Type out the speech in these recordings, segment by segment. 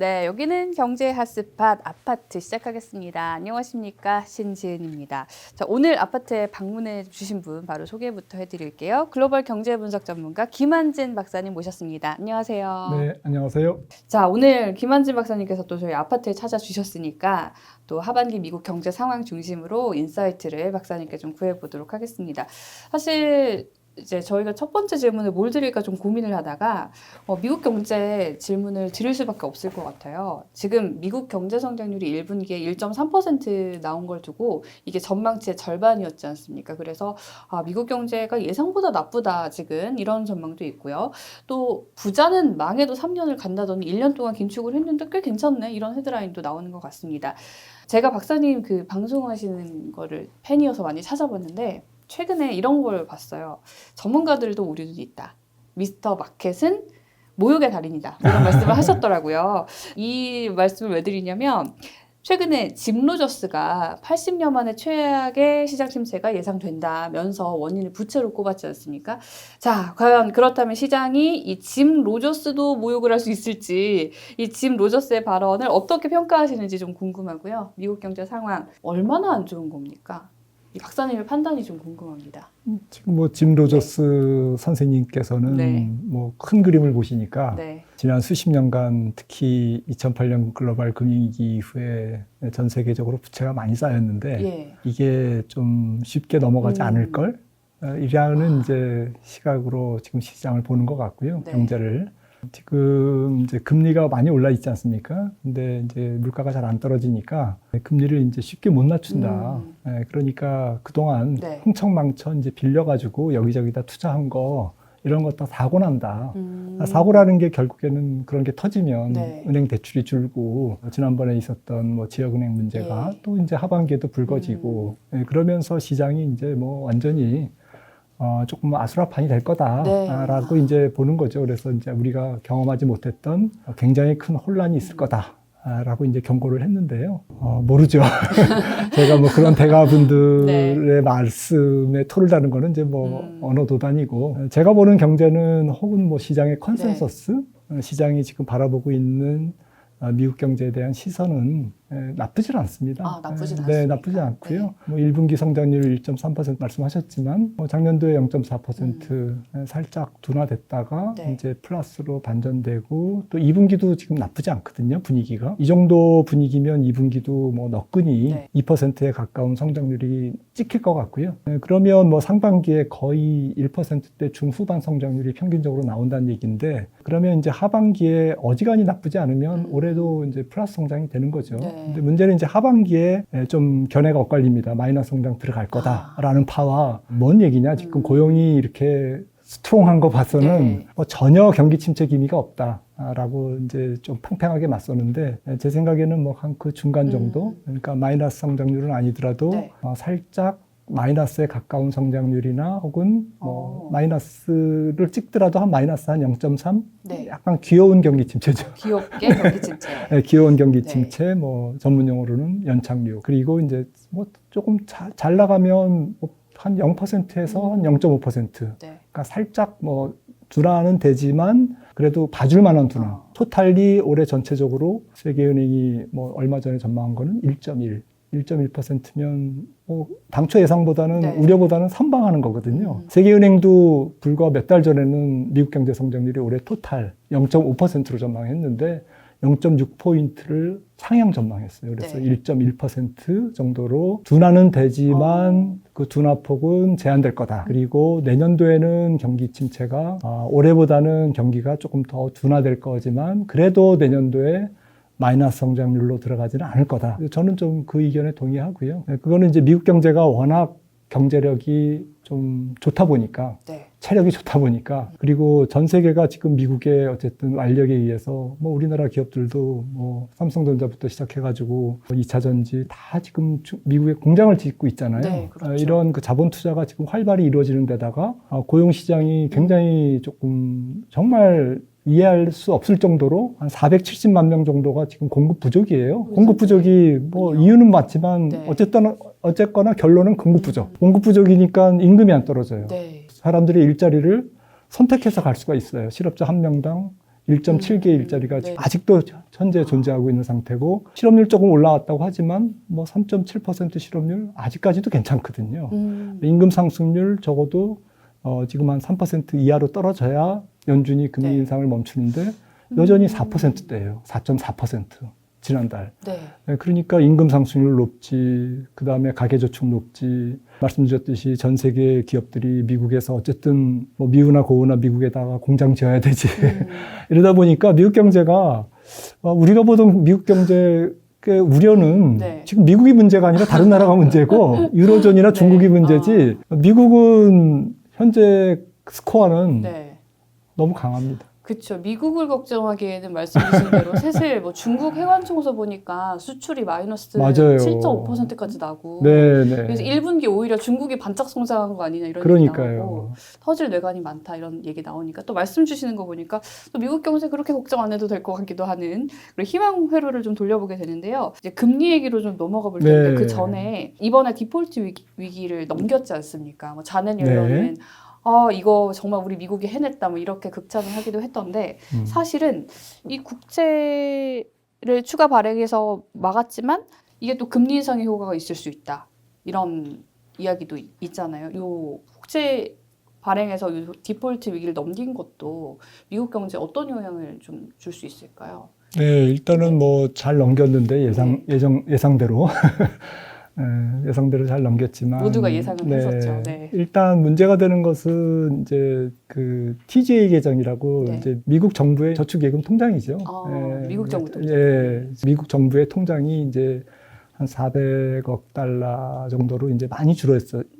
네, 여기는 경제 핫스팟 아파트 시작하겠습니다. 안녕하십니까, 신지은입니다. 자, 오늘 아파트에 방문해 주신 분 바로 소개부터 해드릴게요. 글로벌 경제 분석 전문가 김한진 박사님 모셨습니다. 안녕하세요. 네, 안녕하세요. 자, 오늘 김한진 박사님께서 또 저희 아파트에 찾아주셨으니까 또 하반기 미국 경제 상황 중심으로 인사이트를 박사님께 좀 구해보도록 하겠습니다. 사실 이제 저희가 첫 번째 질문을 뭘 드릴까 좀 고민을 하다가 미국 경제 질문을 드릴 수밖에 없을 것 같아요. 지금 미국 경제 성장률이 1분기에 1.3% 나온 걸 두고 이게 전망치의 절반이었지 않습니까? 그래서 미국 경제가 예상보다 나쁘다 지금 이런 전망도 있고요. 또 부자는 망해도 3년을 간다더니 1년 동안 긴축을 했는데 꽤 괜찮네 이런 헤드라인도 나오는 것 같습니다. 제가 박사님 그 방송하시는 거를 팬이어서 많이 찾아봤는데 최근에 이런 걸 봤어요. 전문가들도 우려는 있다. 미스터 마켓은 모욕의 달인이다. 이런 말씀을 하셨더라고요. 이 말씀을 왜 드리냐면 최근에 짐 로저스가 80년 만에 최악의 시장 침체가 예상된다면서 원인을 부채로 꼽았지 않습니까? 자, 과연 그렇다면 시장이 이 짐 로저스도 모욕을 할 수 있을지 이 짐 로저스의 발언을 어떻게 평가하시는지 좀 궁금하고요. 미국 경제 상황 얼마나 안 좋은 겁니까? 이 박사님의 판단이 좀 궁금합니다. 지금 뭐 짐 로저스 선생님께서는 네. 뭐 큰 그림을 보시니까 네. 지난 수십 년간 특히 2008년 글로벌 금융위기 이후에 전 세계적으로 부채가 많이 쌓였는데 예. 이게 좀 쉽게 넘어가지 않을 걸 이라는 이제 시각으로 지금 시장을 보는 것 같고요. 네. 경제를. 지금 이제 금리가 많이 올라 있지 않습니까? 근데 이제 물가가 잘 안 떨어지니까 금리를 이제 쉽게 못 낮춘다. 그러니까 그동안 네. 흥청망청 이제 빌려가지고 여기저기다 투자한 거 이런 거 다 사고 난다. 사고라는 게 결국에는 그런 게 터지면 네. 은행 대출이 줄고 지난번에 있었던 뭐 지역은행 문제가 네. 또 이제 하반기에도 불거지고 그러면서 시장이 이제 뭐 완전히 조금 아수라판이 될 거다라고 네. 이제 보는 거죠. 그래서 이제 우리가 경험하지 못했던 굉장히 큰 혼란이 있을 거다라고 이제 경고를 했는데요. 모르죠. 제가 뭐 그런 대가분들의 네. 말씀에 토를 다는 거는 이제 뭐 언어 도단이고 제가 보는 경제는 혹은 뭐 시장의 컨센서스, 시장이 지금 바라보고 있는 미국 경제에 대한 시선은 나쁘질 않습니다. 나쁘진 네, 않습니까? 나쁘지 않고요. 네. 뭐 1분기 성장률 1.3% 말씀하셨지만 뭐 작년도에 0.4% 살짝 둔화됐다가 네. 이제 플러스로 반전되고 또 2분기도 지금 나쁘지 않거든요. 분위기가. 이 정도 분위기면 2분기도 뭐 너끈히 네. 2%에 가까운 성장률이 찍힐 것 같고요. 그러면 뭐 상반기에 거의 1%대 중후반 성장률이 평균적으로 나온다는 얘기인데 그러면 이제 하반기에 어지간히 나쁘지 않으면 올해도 이제 플러스 성장이 되는 거죠. 네. 근데 문제는 이제 하반기에 좀 견해가 엇갈립니다. 마이너스 성장 들어갈 거다라는 파와 뭔 얘기냐. 지금 고용이 이렇게 스트롱한 거 봐서는 네. 뭐 전혀 경기 침체 기미가 없다라고 이제 좀 팽팽하게 맞서는데 제 생각에는 뭐 한 그 중간 정도 그러니까 마이너스 성장률은 아니더라도 네. 살짝 마이너스에 가까운 성장률이나 혹은 뭐 마이너스를 찍더라도 한 마이너스 한 0.3 네. 약간 귀여운 경기 침체죠. 귀엽게 경기 침체. 네, 귀여운 경기 네. 침체, 뭐 전문 용어로는 연착륙. 그리고 이제 뭐 조금 잘 나가면 한 0%에서 한 0.5%. 네. 그러니까 살짝 뭐 둔화는 되지만 그래도 봐줄 만한 둔화. 토탈리 올해 전체적으로 세계은행이 뭐 얼마 전에 전망한 거는 1.1%면 뭐 당초 예상보다는 네. 우려보다는 선방하는 거거든요. 세계은행도 불과 몇 달 전에는 미국 경제 성장률이 올해 토탈 0.5%로 전망했는데 0.6포인트를 상향 전망했어요. 그래서 네. 1.1% 정도로 둔화는 되지만 그 둔화폭은 제한될 거다. 그리고 내년도에는 경기 침체가 올해보다는 경기가 조금 더 둔화될 거지만 그래도 내년도에 마이너스 성장률로 들어가지는 않을 거다. 저는 좀 그 의견에 동의하고요. 그거는 이제 미국 경제가 워낙 경제력이 좀 좋다 보니까, 네. 체력이 좋다 보니까, 그리고 전 세계가 지금 미국의 어쨌든 완력에 의해서 뭐 우리나라 기업들도 뭐 삼성전자부터 시작해가지고 2차 전지 다 지금 미국에 공장을 짓고 있잖아요. 네, 그렇죠. 이런 그 자본 투자가 지금 활발히 이루어지는 데다가 고용 시장이 굉장히 조금 정말 이해할 수 없을 정도로 한 470만 명 정도가 지금 공급 부족이에요. 공급 부족이 뭐 이유는 맞지만 네. 어쨌거나 결론은 공급 부족. 공급 부족이니까 임금이 안 떨어져요. 네. 사람들이 일자리를 선택해서 갈 수가 있어요. 실업자 한 명당 1.7개 일자리가 네. 아직도 현재 존재하고 있는 상태고 실업률 조금 올라왔다고 하지만 뭐 3.7% 실업률 아직까지도 괜찮거든요. 임금 상승률 적어도 지금 한 3% 이하로 떨어져야 연준이 금리 네. 인상을 멈추는데 여전히 4%대예요. 4.4% 지난달. 네. 네, 그러니까 임금 상승률 높지, 그 다음에 가계저축 높지. 말씀드렸듯이 전 세계 기업들이 미국에서 어쨌든 뭐 미우나 고우나 미국에다가 공장 지어야 되지. 이러다 보니까 미국 경제가 우리가 보던 미국 경제 의 우려는 네. 지금 미국이 문제가 아니라 다른 나라가 문제고 유로존이나 중국이 문제지 미국은 현재 스코어는 네. 너무 강합니다. 그렇죠. 미국을 걱정하기에는 말씀 주신 대로 사실 뭐 중국 해관총서 보니까 수출이 마이너스 맞아요. 7.5%까지 나고 네네. 그래서 1분기 오히려 중국이 반짝 성장한 거 아니냐 이런 얘기 나오고 그러니까요. 터질 뇌관이 많다 이런 얘기 나오니까 또 말씀 주시는 거 보니까 또 미국 경제 그렇게 걱정 안 해도 될 것 같기도 하는 그리고 희망 회로를 좀 돌려보게 되는데요. 이제 금리 얘기로 좀 넘어가 볼 텐데 네. 그 전에 이번에 디폴트 위기를 넘겼지 않습니까? 뭐 자는 연료는 네. 이거 정말 우리 미국이 해냈다 뭐 이렇게 극찬을 하기도 했던데 사실은 이 국채를 추가 발행해서 막았지만 이게 또 금리 인상의 효과가 있을 수 있다 이런 이야기도 있잖아요. 요 국채 발행해서 요 디폴트 위기를 넘긴 것도 미국 경제에 어떤 영향을 좀 줄 수 있을까요? 네, 일단은 뭐 잘 넘겼는데 예상대로 예상대로 잘 넘겼지만 모두가 예상은 했었죠. 네. 일단 문제가 되는 것은 이제 그 TGA 계정이라고 네. 이제 미국 정부의 저축예금 통장이죠. 미국 정부 통장. 미국 정부의 통장이 이제 한 400억 달러 정도로 이제 많이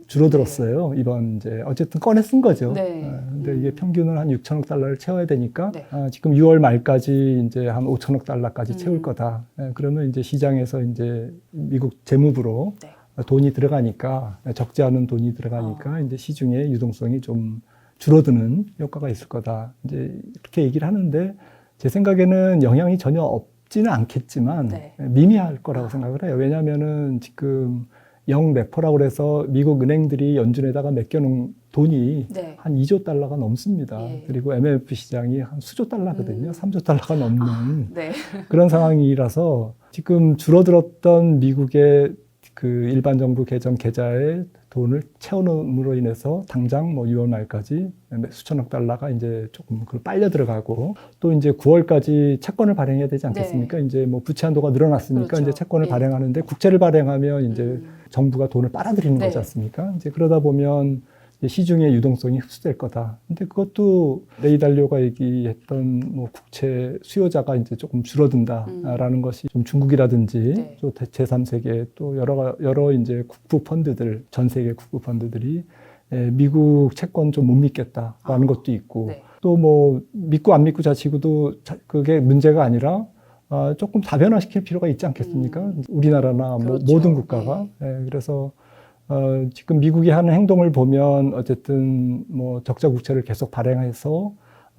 줄어들었어요. 이번 이제 어쨌든 꺼내 쓴 거죠. 네. 근데 이게 평균은 한 6천억 달러를 채워야 되니까 네. 지금 6월 말까지 이제 한 5천억 달러까지 채울 음. 거다. 그러면 이제 시장에서 이제 미국 재무부로 네. 돈이 들어가니까 적지 않은 돈이 들어가니까 이제 시중의 유동성이 좀 줄어드는 효과가 있을 거다. 이제 이렇게 얘기를 하는데 제 생각에는 영향이 전혀 없지는 않겠지만 네. 미미할 거라고 생각을 해요. 왜냐하면은 지금 영 레포라고 해서 미국 은행들이 연준에다가 맡겨놓은 돈이 네. 한 2조 달러가 넘습니다. 예. 그리고 MMF 시장이 한 수조 달러거든요. 3조 달러가 넘는 네. 그런 상황이라서 지금 줄어들었던 미국의 그 일반 정부 계좌에 돈을 채워놓음으로 인해서 당장 뭐 6월 말까지 수천억 달러가 이제 조금 빨려 들어가고 또 이제 9월까지 채권을 발행해야 되지 않겠습니까? 네. 이제 뭐 부채 한도가 늘어났으니까 그렇죠. 이제 채권을 예. 발행하는데 국채를 발행하면 이제 정부가 돈을 빨아들이는 네. 거지 않습니까? 이제 그러다 보면 시중의 유동성이 흡수될 거다. 근데 그것도 레이 달리오가 얘기했던 뭐 국채 수요자가 이제 조금 줄어든다라는 것이 좀 중국이라든지 네. 또 제3세계 또 여러 이제 국부 펀드들 전 세계 국부 펀드들이 미국 채권 좀 못 믿겠다라는 것도 있고 네. 또 뭐 믿고 안 믿고 자치고도 그게 문제가 아니라 조금 다변화시킬 필요가 있지 않겠습니까? 우리나라나 그렇죠. 뭐 모든 국가가 그래서 지금 미국이 하는 행동을 보면 어쨌든 뭐 적자 국채를 계속 발행해서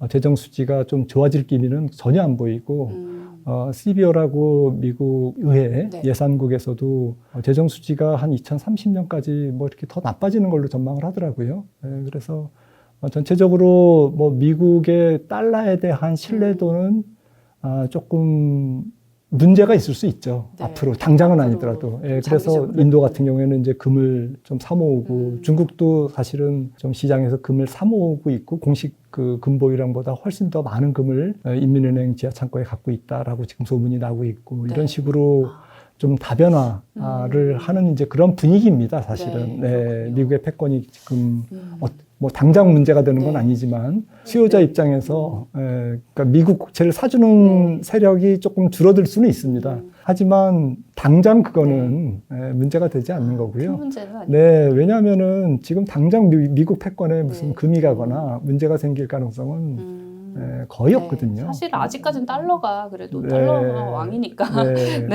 재정 수지가 좀 좋아질 기미는 전혀 안 보이고 CBO라고 미국 의회 네. 예산국에서도 재정 수지가 한 2030년까지 뭐 이렇게 더 나빠지는 걸로 전망을 하더라고요. 그래서 전체적으로 뭐 미국의 달러에 대한 신뢰도는 조금 문제가 있을 수 있죠. 네. 앞으로 당장은 앞으로 아니더라도. 그래서 장기적으로. 인도 같은 경우에는 이제 금을 좀 사모으고 중국도 사실은 좀 시장에서 금을 사모으고 있고 공식 그 금보유량보다 훨씬 더 많은 금을 인민은행 지하창고에 갖고 있다라고 지금 소문이 나고 있고 네. 이런 식으로 좀 다변화를 하는 이제 그런 분위기입니다. 사실은. 네, 그렇군요. 미국의 패권이 지금 뭐 당장 문제가 되는 건 네. 아니지만 수요자 네. 입장에서 그러니까 미국 국채를 사주는 세력이 조금 줄어들 수는 있습니다. 하지만 당장 그거는 문제가 되지 않는 큰 거고요. 문제는 아니에요. 네, 왜냐하면은 지금 당장 미국 패권에 무슨 네. 금이 가거나 문제가 생길 가능성은 거의 없거든요. 사실 아직까지는 달러가 그래도 네. 달러가 왕이니까 네.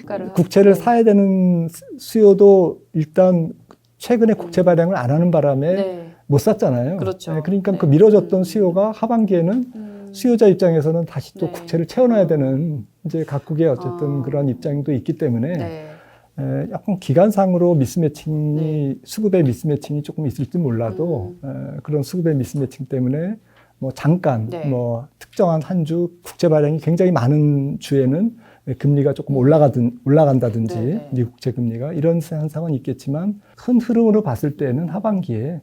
그러니까 국채를 네. 사야 되는 수요도 일단 최근에 국채 발행을 안 하는 바람에 네. 못 샀잖아요. 그렇죠. 그러니까 네. 그 미뤄졌던 수요가 하반기에는 수요자 입장에서는 다시 또 네. 국채를 채워놔야 되는 이제 각국의 어쨌든 아. 그런 입장도 있기 때문에 네. 약간 기간상으로 미스매칭이 네. 수급의 미스매칭이 조금 있을지 몰라도 그런 수급의 미스매칭 때문에 뭐 잠깐 네. 뭐 특정한 한 주 국채 발행이 굉장히 많은 주에는 금리가 조금 올라간다든지 네. 미국 국채 금리가 이런 현상은 있겠지만 큰 흐름으로 봤을 때는 하반기에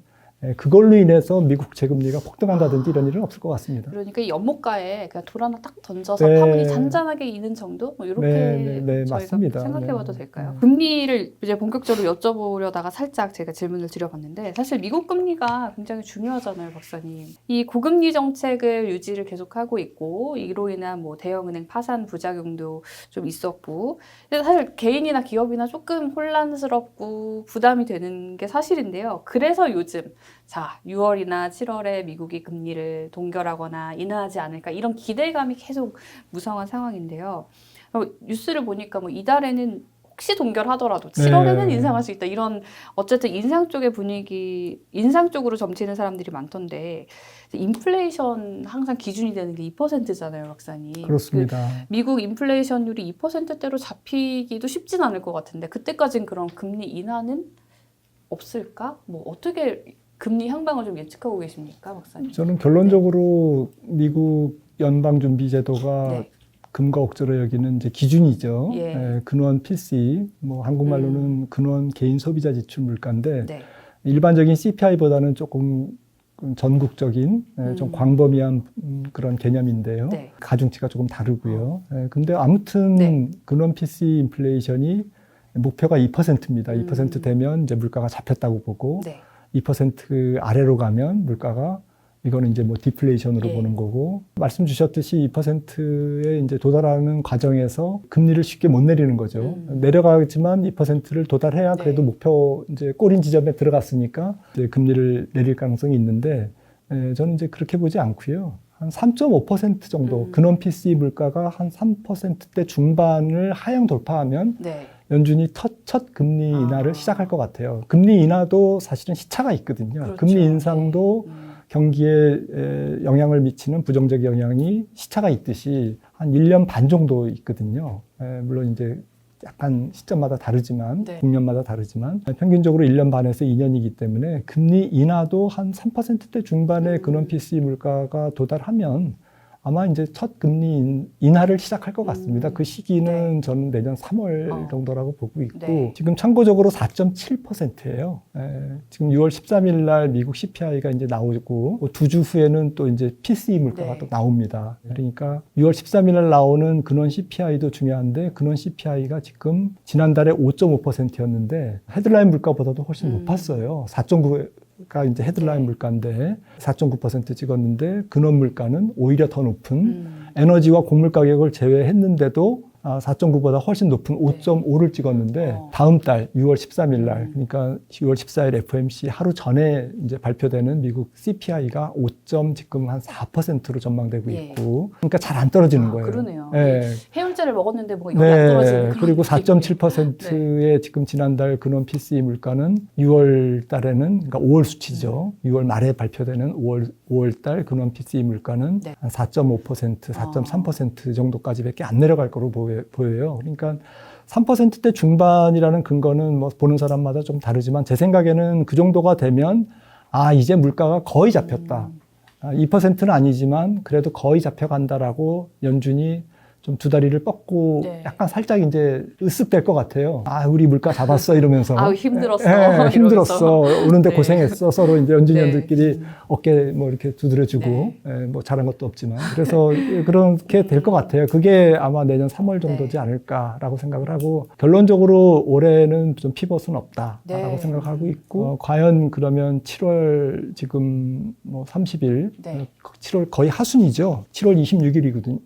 그걸로 인해서 미국 국채 금리가 폭등한다든지 이런 일은 없을 것 같습니다. 그러니까 이 연못가에 그냥 돌 하나 딱 던져서 네. 파문이 잔잔하게 이는 정도? 뭐 이렇게 네, 저희가 맞습니다. 생각해봐도 네. 될까요? 금리를 이제 본격적으로 여쭤보려다가 살짝 제가 질문을 드려봤는데 사실 미국 금리가 굉장히 중요하잖아요, 박사님. 이 고금리 정책을 유지를 계속하고 있고 이로 인한 뭐 대형은행 파산 부작용도 좀 있었고 근데 사실 개인이나 기업이나 조금 혼란스럽고 부담이 되는 게 사실인데요. 그래서 요즘 자, 6월이나 7월에 미국이 금리를 동결하거나 인하하지 않을까 이런 기대감이 계속 무성한 상황인데요. 뉴스를 보니까 뭐 이달에는 혹시 동결하더라도 7월에는 네. 인상할 수 있다. 이런 어쨌든 인상 쪽의 분위기, 인상 쪽으로 점치는 사람들이 많던데 인플레이션 항상 기준이 되는 게 2%잖아요, 박사님. 그렇습니다. 미국 인플레이션율이 2%대로 잡히기도 쉽진 않을 것 같은데 그때까지는 그럼 금리 인하는 없을까? 뭐 어떻게 금리 향방을 좀 예측하고 계십니까, 박사님? 저는 결론적으로 미국 연방준비제도가 네. 금과 억조로 여기는 이제 기준이죠. 예. 근원 PCE, 뭐 한국말로는 근원 개인 소비자 지출 물가인데 네. 일반적인 CPI보다는 조금 전국적인 좀 광범위한 그런 개념인데요. 네. 가중치가 조금 다르고요. 근데 아무튼 네. 근원 PCE 인플레이션이 목표가 2%입니다. 2% 음. 되면 이제 물가가 잡혔다고 보고 네. 2% 아래로 가면 물가가 이거는 이제 뭐 디플레이션으로 예. 보는 거고 말씀 주셨듯이 2%에 이제 도달하는 과정에서 금리를 쉽게 못 내리는 거죠. 내려가지만 2%를 도달해야 네. 그래도 목표 이제 꼬린 지점에 들어갔으니까 이제 금리를 내릴 가능성이 있는데 저는 이제 그렇게 보지 않고요. 한 3.5% 정도 근원 PCE 물가가 한 3%대 중반을 하향 돌파하면 네. 연준이 첫 금리 인하를 시작할 것 같아요. 금리 인하도 사실은 시차가 있거든요. 그렇죠. 금리 인상도 경기에 영향을 미치는 부정적 영향이 시차가 있듯이 한 1년 반 정도 있거든요. 물론 이제 약간 시점마다 다르지만, 네. 국년마다 다르지만 평균적으로 1년 반에서 2년이기 때문에 금리 인하도 한 3%대 중반의 근원 PCE 물가가 도달하면 아마 이제 첫 금리 인하를 시작할 것 같습니다. 그 시기는 네. 저는 내년 3월 정도라고 보고 있고 네. 지금 참고적으로 4.7%예요. 지금 6월 13일 날 미국 CPI가 이제 나오고 2주 후에는 또 이제 PCE 물가가 네. 또 나옵니다. 그러니까 6월 13일 날 나오는 근원 CPI도 중요한데 근원 CPI가 지금 지난달에 5.5%였는데 헤드라인 물가보다도 훨씬 높았어요. 4.9가 이제 헤드라인 네. 물가인데 4.9% 찍었는데 근원 물가는 오히려 더 높은 에너지와 곡물 가격을 제외했는데도 4.9보다 훨씬 높은 5.5를 찍었는데 다음 달 6월 13일 날 그러니까 6월 14일 FOMC 하루 전에 이제 발표되는 미국 CPI가 5. 지금 한 4%로 전망되고 예. 있고 그러니까 잘 안 떨어지는 거예요. 그러네요. 예. 해열제를 먹었는데 뭐가 열이 안 떨어지는 그런 그리고 느낌이에요. 4.7%의 지금 지난달 근원 PCE 물가는 6월 달에는 그러니까 5월 수치죠. 6월 말에 발표되는 5월 달 근원 PCE 물가는 네. 한 4.5%, 4.3% 정도까지밖에 안 내려갈 거로 보여요. 그러니까 3%대 중반이라는 근거는 뭐 보는 사람마다 좀 다르지만 제 생각에는 그 정도가 되면 이제 물가가 거의 잡혔다. 2%는 아니지만 그래도 거의 잡혀간다라고 연준이 좀 두 다리를 뻗고 네. 약간 살짝 이제 으쓱될 것 같아요. 우리 물가 잡았어 이러면서. 아우 힘들었어. 힘들었어. 오는데 네. 고생했어. 서로 이제 연준위원들끼리 네. 어깨 뭐 이렇게 두드려주고 네. 뭐 잘한 것도 없지만. 그래서 그렇게 될 것 같아요. 그게 아마 내년 3월 정도지 네. 않을까라고 생각을 하고 결론적으로 올해는 좀 피벗은 없다라고 네. 생각하고 있고 과연 그러면 7월 지금 뭐 30일 네. 7월 거의 하순이죠. 7월 26일이거든요.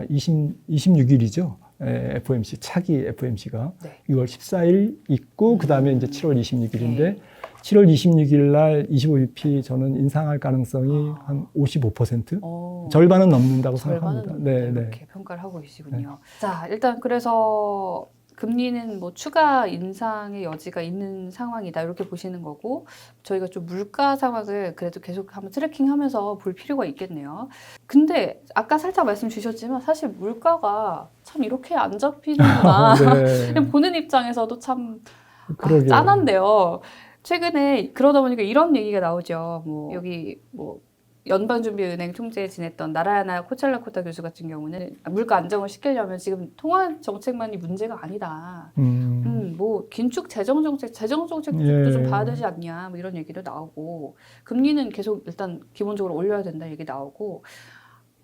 26일이죠. FOMC, 차기 FOMC가 네. 6월 14일 있고, 그 다음에 이제 7월 26일인데, 네. 7월 26일 날 25bp 저는 인상할 가능성이 한 55%? 절반은 넘는다고 생각합니다. 네, 이렇게 평가를 하고 계시군요. 자, 일단 그래서 금리는 뭐 추가 인상의 여지가 있는 상황이다 이렇게 보시는 거고 저희가 좀 물가 상황을 그래도 계속 한번 트래킹하면서 볼 필요가 있겠네요. 근데 아까 살짝 말씀 주셨지만 사실 물가가 참 이렇게 안 잡히는구나. 네. 그냥 보는 입장에서도 참 그러게요. 짠한데요. 최근에 그러다 보니까 이런 얘기가 나오죠. 뭐 여기 뭐 연방준비은행 총재 지냈던 나라야나 코찰라코타 교수 같은 경우는 물가 안정을 시키려면 지금 통화 정책만이 문제가 아니다. 뭐 긴축 재정 정책도 예. 좀 봐야 되지 않냐, 뭐 이런 얘기도 나오고 금리는 계속 일단 기본적으로 올려야 된다 얘기 나오고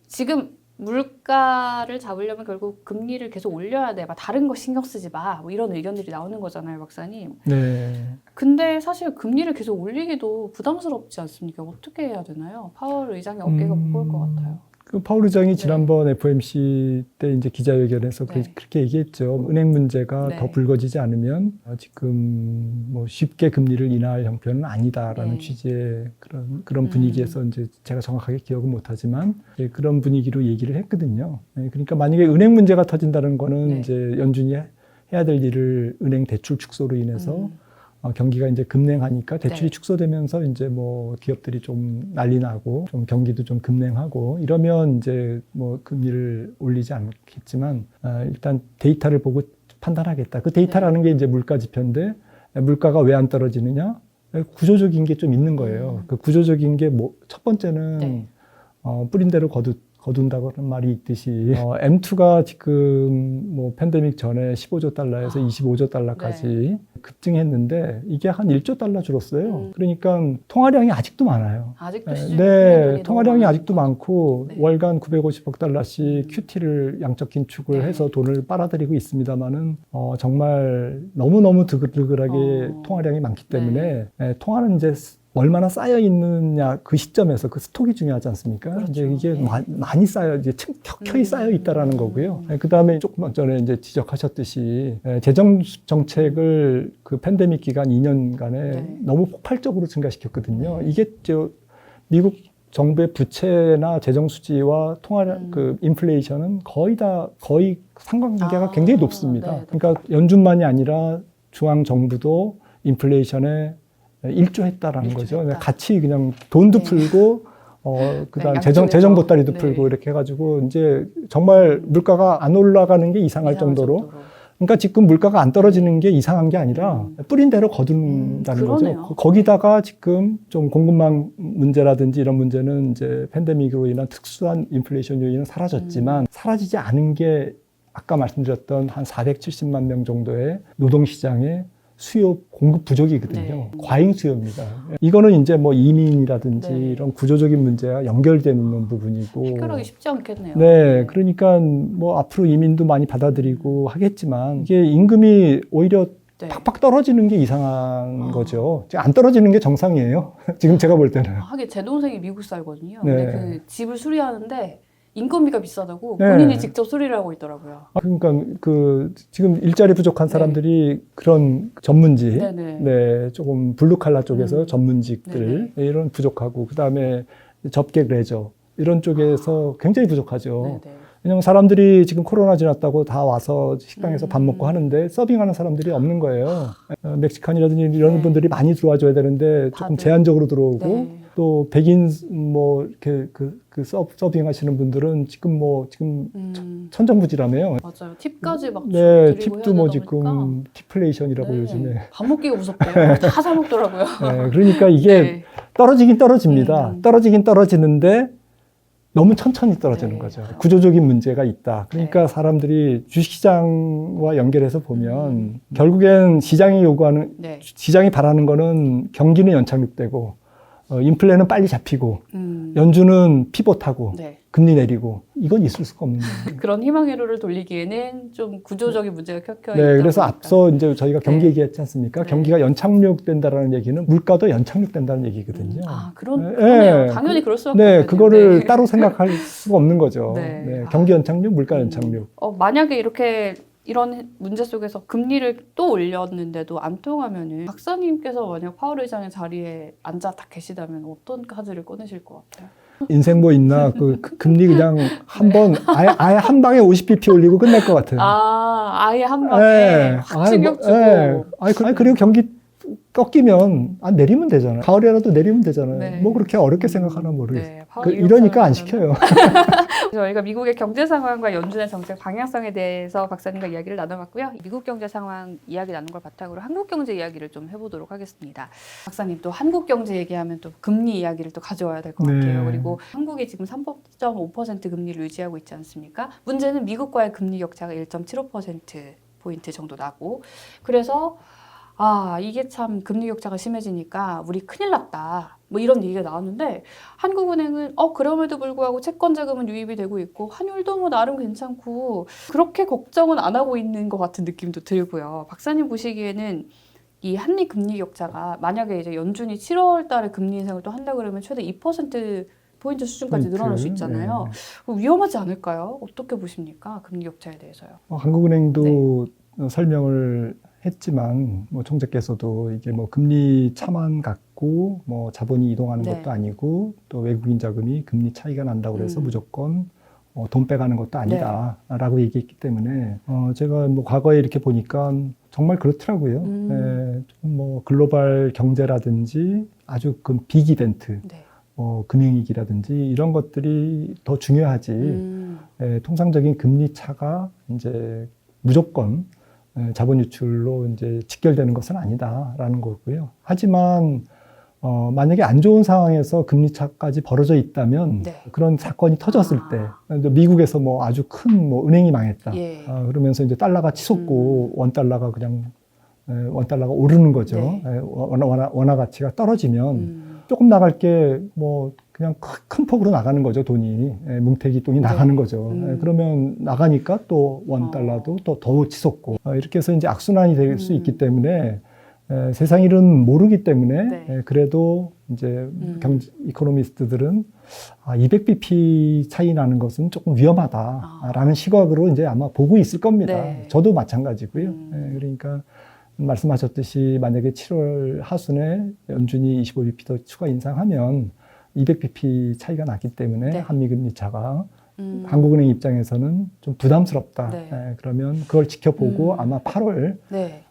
지금 물가를 잡으려면 결국 금리를 계속 올려야 돼. 막 다른 거 신경 쓰지 마. 뭐 이런 의견들이 나오는 거잖아요, 박사님. 네. 근데 사실 금리를 계속 올리기도 부담스럽지 않습니까? 어떻게 해야 되나요? 파월 의장의 어깨가 무거울 것 같아요. 그 파월 의장이 지난번 FOMC 때 이제 기자회견에서 네. 그렇게 얘기했죠. 은행 문제가 네. 더 불거지지 않으면 지금 뭐 쉽게 금리를 인하할 형편은 아니다라는 네. 취지의 그런 분위기에서 이제 제가 정확하게 기억은 못하지만 그런 분위기로 얘기를 했거든요. 그러니까 만약에 은행 문제가 터진다는 거는 네. 이제 연준이 해야 될 일을 은행 대출 축소로 인해서 경기가 이제 급냉하니까 대출이 네. 축소되면서 이제 뭐 기업들이 좀 난리 나고 좀 경기도 좀 급냉하고 이러면 이제 뭐 금리를 올리지 않겠지만 일단 데이터를 보고 판단하겠다. 그 데이터라는 게 이제 물가 지표인데 물가가 왜 안 떨어지느냐? 구조적인 게 좀 있는 거예요. 그 구조적인 게 뭐 첫 번째는 네. 뿌린 대로 거둔다고 하는 말이 있듯이 M2가 지금 뭐 팬데믹 전에 15조 달러에서 25조 달러까지 급증했는데 이게 한 1조 달러 줄었어요. 그러니까 통화량이 아직도 많아요. 아직도 시중에 네, 돈이 통화량이 너무 아직도 많고 네. 월간 950억 달러씩 QT를 양적 긴축을 네. 해서 돈을 빨아들이고 있습니다만은 정말 너무너무 드글드글하게 통화량이 많기 때문에 통화는 이제 얼마나 쌓여 있느냐 그 시점에서 그 스톡이 중요하지 않습니까? 그렇죠. 이제 이게 네. 많이 쌓여 이제 켜켜이 쌓여 있다라는 거고요. 그 다음에 조금 전에 이제 지적하셨듯이 재정 정책을 그 팬데믹 기간 2년간에 네. 너무 폭발적으로 증가시켰거든요. 이게 미국 정부의 부채나 재정 수지와 통화량 그 인플레이션은 거의 상관관계가 굉장히 높습니다. 네. 그러니까 연준만이 아니라 중앙 정부도 인플레이션에 일조했다라는 거죠. 일조했다. 같이 그냥 돈도 네. 풀고, 그다음 네, 재정 양쪽에서. 보따리도 네. 풀고 이렇게 해가지고 이제 정말 물가가 안 올라가는 게 이상할 정도로. 그러니까 지금 물가가 안 떨어지는 게 이상한 게 아니라 뿌린 대로 거둔다는 그러네요. 거죠. 거기다가 지금 좀 공급망 문제라든지 이런 문제는 이제 팬데믹으로 인한 특수한 인플레이션 요인은 사라졌지만 사라지지 않은 게 아까 말씀드렸던 한 470만 명 정도의 노동시장의 수요 공급 부족이거든요. 네. 과잉 수요입니다. 이거는 이제 뭐 이민이라든지 네. 이런 구조적인 문제와 연결되어 있는 부분이고. 해결하기 쉽지 않겠네요. 네, 그러니까 뭐 앞으로 이민도 많이 받아들이고 하겠지만 이게 임금이 오히려 네. 팍팍 떨어지는 게 이상한 거죠. 안 떨어지는 게 정상이에요. 지금 제가 볼 때는. 하긴 제 동생이 미국 살거든요. 네. 근데 그 집을 수리하는데 인건비가 비싸다고 네. 본인이 직접 수리를 하고 있더라고요. 그러니까 그 지금 일자리 부족한 사람들이 그런 전문직, 네네. 네, 조금 블루칼라 쪽에서 전문직들 이런 부족하고 그 다음에 접객 레저 이런 쪽에서 굉장히 부족하죠. 네네. 왜냐하면 사람들이 지금 코로나 지났다고 다 와서 식당에서 밥 먹고 하는데 서빙하는 사람들이 없는 거예요. 멕시칸이라든지 이런 네. 분들이 많이 들어와줘야 되는데 조금 다들. 제한적으로 들어오고 네. 또 백인 뭐 이렇게 서빙 하시는 분들은 지금 천정부지라며요. 맞아요. 팁까지 막 네, 드리고 팁도 해야 뭐 되다 보니까. 지금 팁플레이션이라고 네. 요즘에. 밥 먹기가 무섭대요. 다 사 먹더라고요. 네, 그러니까 이게 네. 떨어지긴 떨어집니다. 떨어지긴 떨어지는데 너무 천천히 떨어지는 네. 거죠. 구조적인 문제가 있다. 그러니까 네. 사람들이 주식시장과 연결해서 보면 결국엔 시장이 요구하는, 네. 시장이 바라는 거는 경기는 연착륙되고 인플레는 빨리 잡히고 연준은 피봇하고 네. 금리 내리고 이건 있을 수가 없는 거예요. 그런 희망 회로를 돌리기에는 좀 구조적인 문제가 켜켜 네, 있다 그래서 보니까. 앞서 이제 저희가 경기 네. 얘기했지 않습니까? 네. 경기가 연착륙된다라는 얘기는 물가도 연착륙된다는 얘기거든요. 그러네요. 당연히 그럴 수밖에 네, 없거든요. 그거를 네. 따로 생각할 수가 없는 거죠. 네. 네, 경기 연착륙, 물가 연착륙. 만약에 이런 문제 속에서 금리를 또 올렸는데도 안 통하면은 박사님께서 만약 파월 의장의 자리에 앉아 딱 계시다면 어떤 카드를 꺼내실 것 같아요? 인생 뭐 있나? 그 금리 그냥 아예 한 방에 50bp 올리고 끝날 것 같아요. 아예 한 방에 네. 확 충격 주고. 네. 그리고 경기 꺾이면 내리면 되잖아요. 가을에라도 내리면 되잖아요. 네. 뭐 그렇게 어렵게 생각하나 모르겠어요. 네, 이러니까 안 시켜요. 저희가 미국의 경제 상황과 연준의 정책 방향성에 대해서 박사님과 이야기를 나눠봤고요. 미국 경제 상황 이야기 나눈 걸 바탕으로 한국 경제 이야기를 좀 해보도록 하겠습니다. 박사님 또 한국 경제 얘기하면 또 금리 이야기를 또 가져와야 될 것 같아요. 네. 그리고 한국이 지금 3.5% 금리를 유지하고 있지 않습니까? 문제는 미국과의 금리 격차가 1.75%포인트 정도 나고, 그래서 이게 참 금리 격차가 심해지니까 우리 큰일 났다. 뭐 이런 얘기가 나왔는데, 한국은행은 그럼에도 불구하고 채권 자금은 유입이 되고 있고 환율도 뭐 나름 괜찮고 그렇게 걱정은 안 하고 있는 것 같은 느낌도 들고요. 박사님 보시기에는 이 한미 금리 격차가 만약에 이제 연준이 7월 달에 금리 인상을 또 한다 그러면 최대 2% 포인트 수준까지 늘어날 수 있잖아요. 네. 위험하지 않을까요? 어떻게 보십니까? 금리 격차에 대해서요. 한국은행도 설명을 했지만 뭐 총재께서도 이게 뭐 금리 차만 갖고 뭐 자본이 이동하는 네. 것도 아니고 또 외국인 자금이 금리 차이가 난다고 그래서 무조건 돈 빼가는 것도 아니다라고 얘기했기 때문에 제가 뭐 과거에 이렇게 보니까 정말 그렇더라고요. 뭐 글로벌 경제라든지 아주 그 빅 이벤트, 네. 금융위기라든지 이런 것들이 더 중요하지. 통상적인 금리 차가 이제 무조건 자본 유출로 이제 직결되는 것은 아니다라는 거고요. 하지만 만약에 안 좋은 상황에서 금리 차까지 벌어져 있다면 네. 그런 사건이 터졌을 때 미국에서 뭐 아주 큰 뭐 은행이 망했다. 예. 그러면서 이제 달러가 치솟고 원달러가 그냥 원달러가 오르는 거죠. 네. 원화 가치가 떨어지면 조금 나갈 게 뭐 그냥 큰 폭으로 나가는 거죠. 돈이 뭉태기 돈이 나가는 거죠. 그러면 나가니까 또 원달러도 또 더 치솟고 이렇게 해서 이제 악순환이 될 수 있기 때문에 세상 일은 모르기 때문에 네. 그래도 이제 이코노미스트들은 200bp 차이 나는 것은 조금 위험하다라는 시각으로 이제 아마 보고 있을 겁니다. 네. 저도 마찬가지고요. 그러니까 말씀하셨듯이 만약에 7월 하순에 연준이 25bp 더 추가 인상하면 200bp 차이가 났기 때문에 네. 한미금리 차가 한국은행 입장에서는 좀 부담스럽다. 네. 그러면 그걸 지켜보고 아마 8월 네.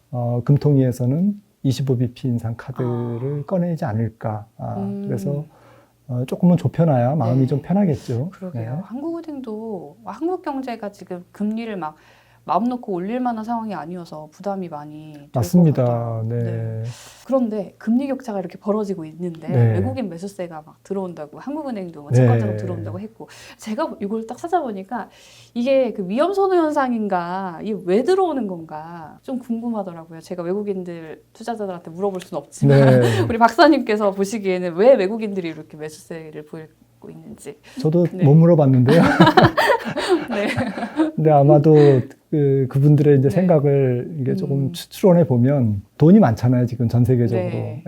금통위에서는 25bp 인상 카드를 꺼내지 않을까. 그래서 조금은 좁혀놔야 마음이 네. 좀 편하겠죠. 그러게요. 네. 한국은행도 한국 경제가 지금 금리를 막 마음 놓고 올릴 만한 상황이 아니어서 부담이 많이 될 것 맞습니다. 같아요. 네. 그런데 금리 격차가 이렇게 벌어지고 있는데 네. 외국인 매수세가 막 들어온다고, 한국은행도 네. 채권자금 들어온다고 했고, 제가 이걸 딱 찾아보니까 이게 그 위험 선호 현상인가, 이게 왜 들어오는 건가 좀 궁금하더라고요. 제가 외국인들 투자자들한테 물어볼 수는 없지만 네. 우리 박사님께서 보시기에는 왜 외국인들이 이렇게 매수세를 보이고 있는지. 저도 네. 못 물어봤는데요. 네. 근데 아마도 그분들의 이제 네. 생각을 이게 조금 추론해 보면 돈이 많잖아요, 지금 전 세계적으로. 네.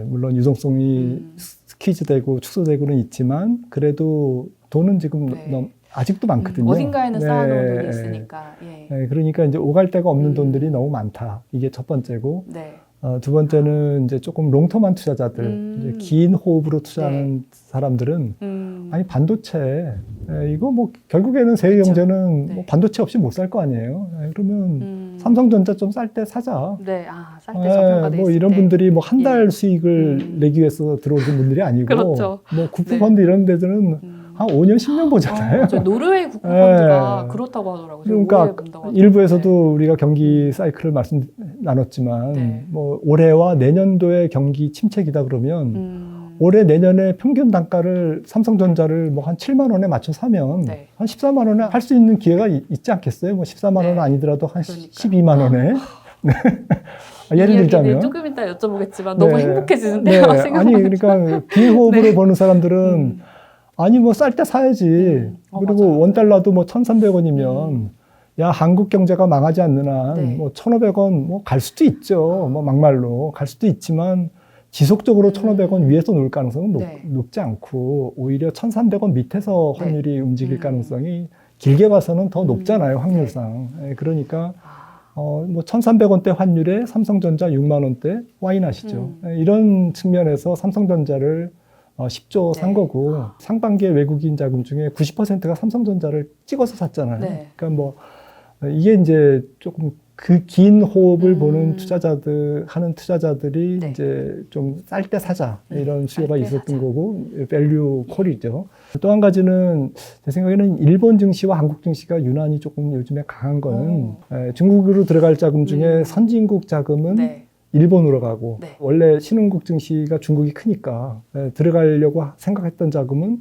물론 유동성이 스퀴즈되고 축소되고는 있지만 그래도 돈은 지금 네. 아직도 많거든요. 어딘가에는 쌓아놓은 네. 돈이 있으니까. 예. 그러니까 이제 오갈 데가 없는 돈들이 너무 많다. 이게 첫 번째고. 네. 두 번째는 이제 조금 롱텀한 투자자들, 이제 긴 호흡으로 투자하는 사람들은 아니 반도체 이거 뭐 결국에는 세계 그렇죠. 경제는 네. 뭐 반도체 없이 못 살 거 아니에요. 그러면 삼성전자 좀 쌀 때 사자. 네, 쌀 때 저평가돼 뭐 있을 이런 때. 분들이 뭐 한 달 예. 수익을 내기 위해서 들어오신 분들이 아니고 그렇죠. 뭐 국부펀드 이런 데들은 한 5년, 10년 보잖아요. 노르웨이 국부펀드가 네. 그렇다고 하더라고요. 그러니까 일부에서도 우리가 경기 사이클을 나눴지만 네. 뭐 올해와 내년도의 경기 침체기다 그러면 올해 내년에 평균 단가를 삼성전자를 뭐 한 7만 원에 맞춰 사면 네. 한 14만 원에 할 수 있는 기회가 있지 않겠어요? 뭐 14만 원은 네. 아니더라도 한 그러니까요. 12만 원에. 네. 예를 들자면 조금 이따 여쭤보겠지만 너무 네. 행복해지는데요. 네. 아니 그러니까 비호흡으로 네. 보는 사람들은 아니 뭐 쌀 때 사야지. 그리고 맞아요. 원달러도 뭐 1,300원이면 야 한국 경제가 망하지 않는 한 네. 뭐 1,500원 뭐 갈 수도 있죠. 뭐 막말로 갈 수도 있지만 지속적으로 1,500원 위에서 놀 가능성은 네. 높지 않고 오히려 1,300원 밑에서 네. 환율이 움직일 가능성이 길게 봐서는 더 높잖아요. 확률상. 그러니까 뭐 1,300원대 환율에 삼성전자 6만 원대 와인하시죠. 이런 측면에서 삼성전자를 10조 산 거고 상반기에 외국인 자금 중에 90%가 삼성전자를 찍어서 샀잖아요. 네. 그러니까 뭐 이게 이제 조금 그 긴 호흡을 보는 하는 투자자들이 네. 이제 좀 쌀 때 사자 이런 수요가 쌀때 있었던 사자. 거고 밸류 콜이죠. 또 한 가지는 제 생각에는 일본 증시와 한국 증시가 유난히 조금 요즘에 강한 거는 중국으로 들어갈 자금 중에 선진국 자금은 네. 일본으로 가고 네. 원래 신흥국 증시가 중국이 크니까 들어가려고 생각했던 자금은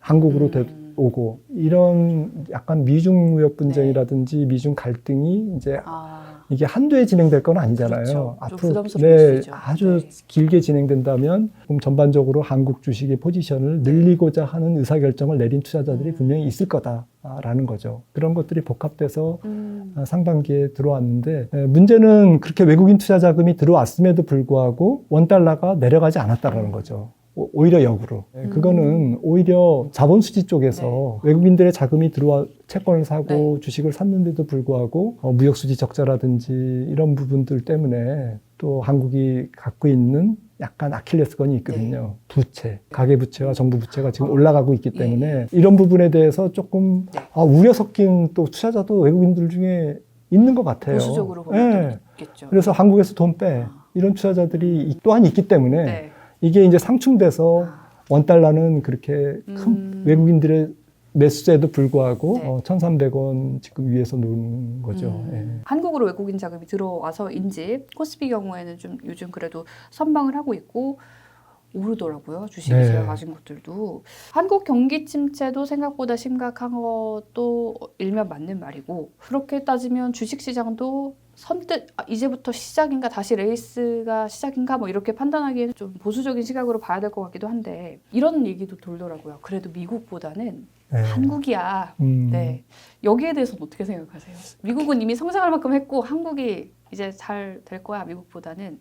한국으로 오고 이런 약간 미중 무역 분쟁이라든지 미중 갈등이 이제 이게 한두해 진행될 건 아니잖아요. 그렇죠. 좀 앞으로 부담스러울 수 있죠. 아주 네. 길게 진행된다면 그럼 전반적으로 한국 주식의 포지션을 늘리고자 하는 의사결정을 내린 투자자들이 분명히 있을 거다라는 거죠. 그런 것들이 복합돼서 상반기에 들어왔는데 문제는 그렇게 외국인 투자 자금이 들어왔음에도 불구하고 원달러가 내려가지 않았다라는 거죠. 오히려 역으로. 그거는 오히려 자본수지 쪽에서 외국인들의 자금이 들어와 채권을 사고 주식을 샀는데도 불구하고 무역수지 적자라든지 이런 부분들 때문에 또 한국이 갖고 있는 약간 아킬레스건이 있거든요. 부채, 가계부채와 정부부채가 지금 올라가고 있기 때문에 이런 부분에 대해서 조금 우려 섞인 또 투자자도 외국인들 중에 있는 것 같아요. 보수적으로 보면 있겠죠. 그래서 한국에서 돈 빼. 이런 투자자들이 또한 있기 때문에 이게 이제 상충돼서 원달러는 그렇게 큰 외국인들의 매수세에도 불구하고 1,300원 지금 위에서 노는 거죠. 한국으로 외국인 자금이 들어와서인지 코스피 경우에는 좀 요즘 그래도 선방을 하고 있고 오르더라고요. 주식이 제가 가진 것들도. 한국 경기 침체도 생각보다 심각한 것도 일면 맞는 말이고 그렇게 따지면 주식시장도 선뜻 이제부터 시작인가 다시 레이스가 시작인가 뭐 이렇게 판단하기에는 좀 보수적인 시각으로 봐야 될 것 같기도 한데 이런 얘기도 돌더라고요. 그래도 미국보다는 한국이야. 네. 여기에 대해서는 어떻게 생각하세요? 미국은 이미 성장할 만큼 했고 한국이 이제 잘 될 거야. 미국보다는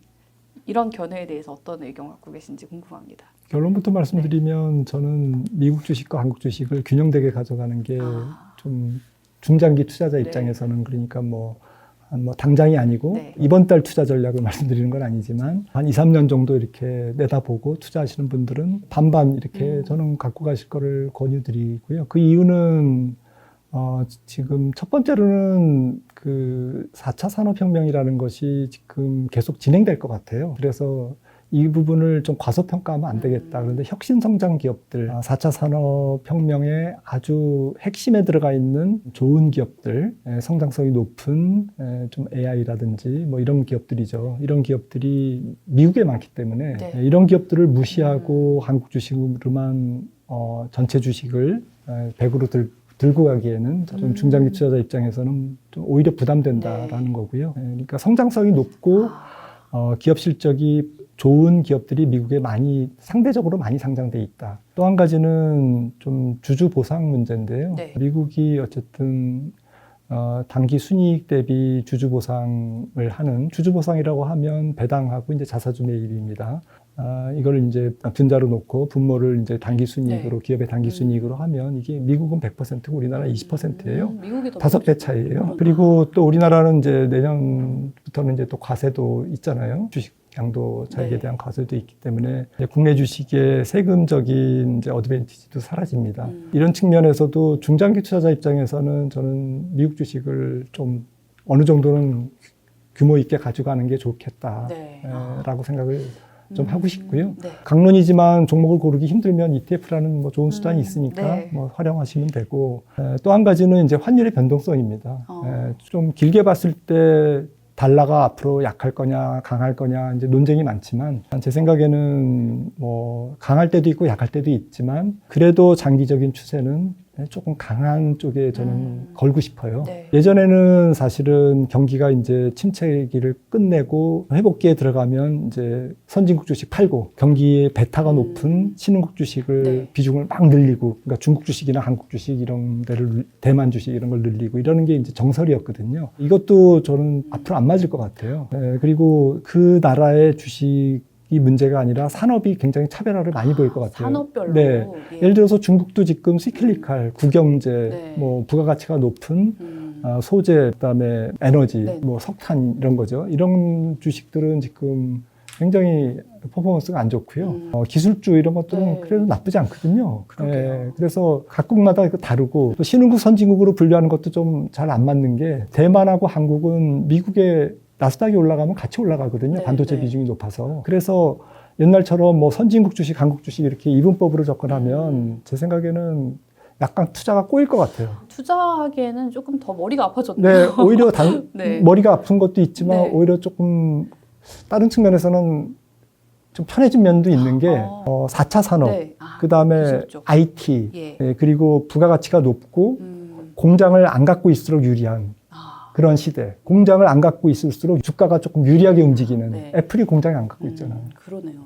이런 견해에 대해서 어떤 의견 갖고 계신지 궁금합니다. 결론부터 말씀드리면 저는 미국 주식과 한국 주식을 균형되게 가져가는 게 좀 중장기 투자자 입장에서는 그러니까 뭐 당장이 아니고 이번 달 투자 전략을 말씀드리는 건 아니지만 한 2, 3년 정도 이렇게 내다보고 투자하시는 분들은 반반 이렇게 저는 갖고 가실 거를 권유드리고요. 그 이유는 지금 첫 번째로는 그 4차 산업혁명이라는 것이 지금 계속 진행될 것 같아요. 그래서 이 부분을 좀 과소평가하면 안 되겠다. 그런데 혁신성장 기업들, 4차 산업혁명의 아주 핵심에 들어가 있는 좋은 기업들, 성장성이 높은 좀 AI라든지 뭐 이런 기업들이죠. 이런 기업들이 미국에 많기 때문에 이런 기업들을 무시하고 한국 주식으로만 전체 주식을 100으로 들고 가기에는 좀 중장기 투자자 입장에서는 좀 오히려 부담된다라는 거고요. 그러니까 성장성이 높고 기업 실적이 좋은 기업들이 미국에 상대적으로 많이 상장돼 있다. 또 한 가지는 좀 주주 보상 문제인데요. 미국이 어쨌든 단기 순이익 대비 주주 보상을 하는 주주 보상이라고 하면 배당하고 이제 자사주 매입입니다. 이걸 이제 분자로 놓고 분모를 이제 단기 순이익으로 기업의 단기 순이익으로 하면 이게 미국은 100%고 우리나라 20%예요. 미국이 더 5배 차이예요. 그리고 또 우리나라는 이제 내년부터는 이제 또 과세도 있잖아요. 주식 양도 차익에 대한 과세도 있기 때문에 국내 주식의 세금적인 이제 어드밴티지도 사라집니다. 이런 측면에서도 중장기 투자자 입장에서는 저는 미국 주식을 좀 어느 정도는 규모 있게 가져가는 게 좋겠다라고 생각을 좀 하고 싶고요. 강론이지만 종목을 고르기 힘들면 ETF라는 뭐 좋은 수단이 있으니까 뭐 활용하시면 되고 또 한 가지는 이제 환율의 변동성입니다. 좀 길게 봤을 때 달러가 앞으로 약할 거냐, 강할 거냐, 이제 논쟁이 많지만, 제 생각에는 뭐, 강할 때도 있고 약할 때도 있지만, 그래도 장기적인 추세는 조금 강한 쪽에 저는 걸고 싶어요. 예전에는 사실은 경기가 이제 침체기를 끝내고 회복기에 들어가면 이제 선진국 주식 팔고 경기의 베타가 높은 신흥국 주식을 비중을 막 늘리고 그러니까 중국 주식이나 한국 주식 이런 데를 대만 주식 이런 걸 늘리고 이러는 게 이제 정설이었거든요. 이것도 저는 앞으로 안 맞을 것 같아요. 그리고 그 나라의 주식 이 문제가 아니라 산업이 굉장히 차별화를 많이 보일 것 같아요. 산업별로. 예를 들어서 중국도 지금 시클리칼, 구경제, 뭐 부가가치가 높은 소재, 그다음에 에너지, 뭐 석탄 이런 거죠. 이런 주식들은 지금 굉장히 퍼포먼스가 안 좋고요. 기술주 이런 것들은 네. 그래도 나쁘지 않거든요. 그러게요. 그래서 각국마다 다르고 또 신흥국 선진국으로 분류하는 것도 좀 잘 안 맞는 게 대만하고 한국은 미국의 나스닥이 올라가면 같이 올라가거든요. 네, 반도체 네. 비중이 높아서. 그래서 옛날처럼 뭐 선진국 주식, 한국 주식 이렇게 이분법으로 접근하면 제 생각에는 약간 투자가 꼬일 것 같아요. 투자하기에는 조금 더 머리가 아파졌네요. 네, 오히려 네. 머리가 아픈 것도 있지만 네. 오히려 조금 다른 측면에서는 좀 편해진 면도 있는 게 4차 산업, 네. 그 다음에 기술 쪽. IT, 예. 그리고 부가가치가 높고 공장을 안 갖고 있을수록 유리한 그런 시대. 공장을 안 갖고 있을수록 주가가 조금 유리하게 움직이는. 네. 애플이 공장을 안 갖고 있잖아요. 그러네요.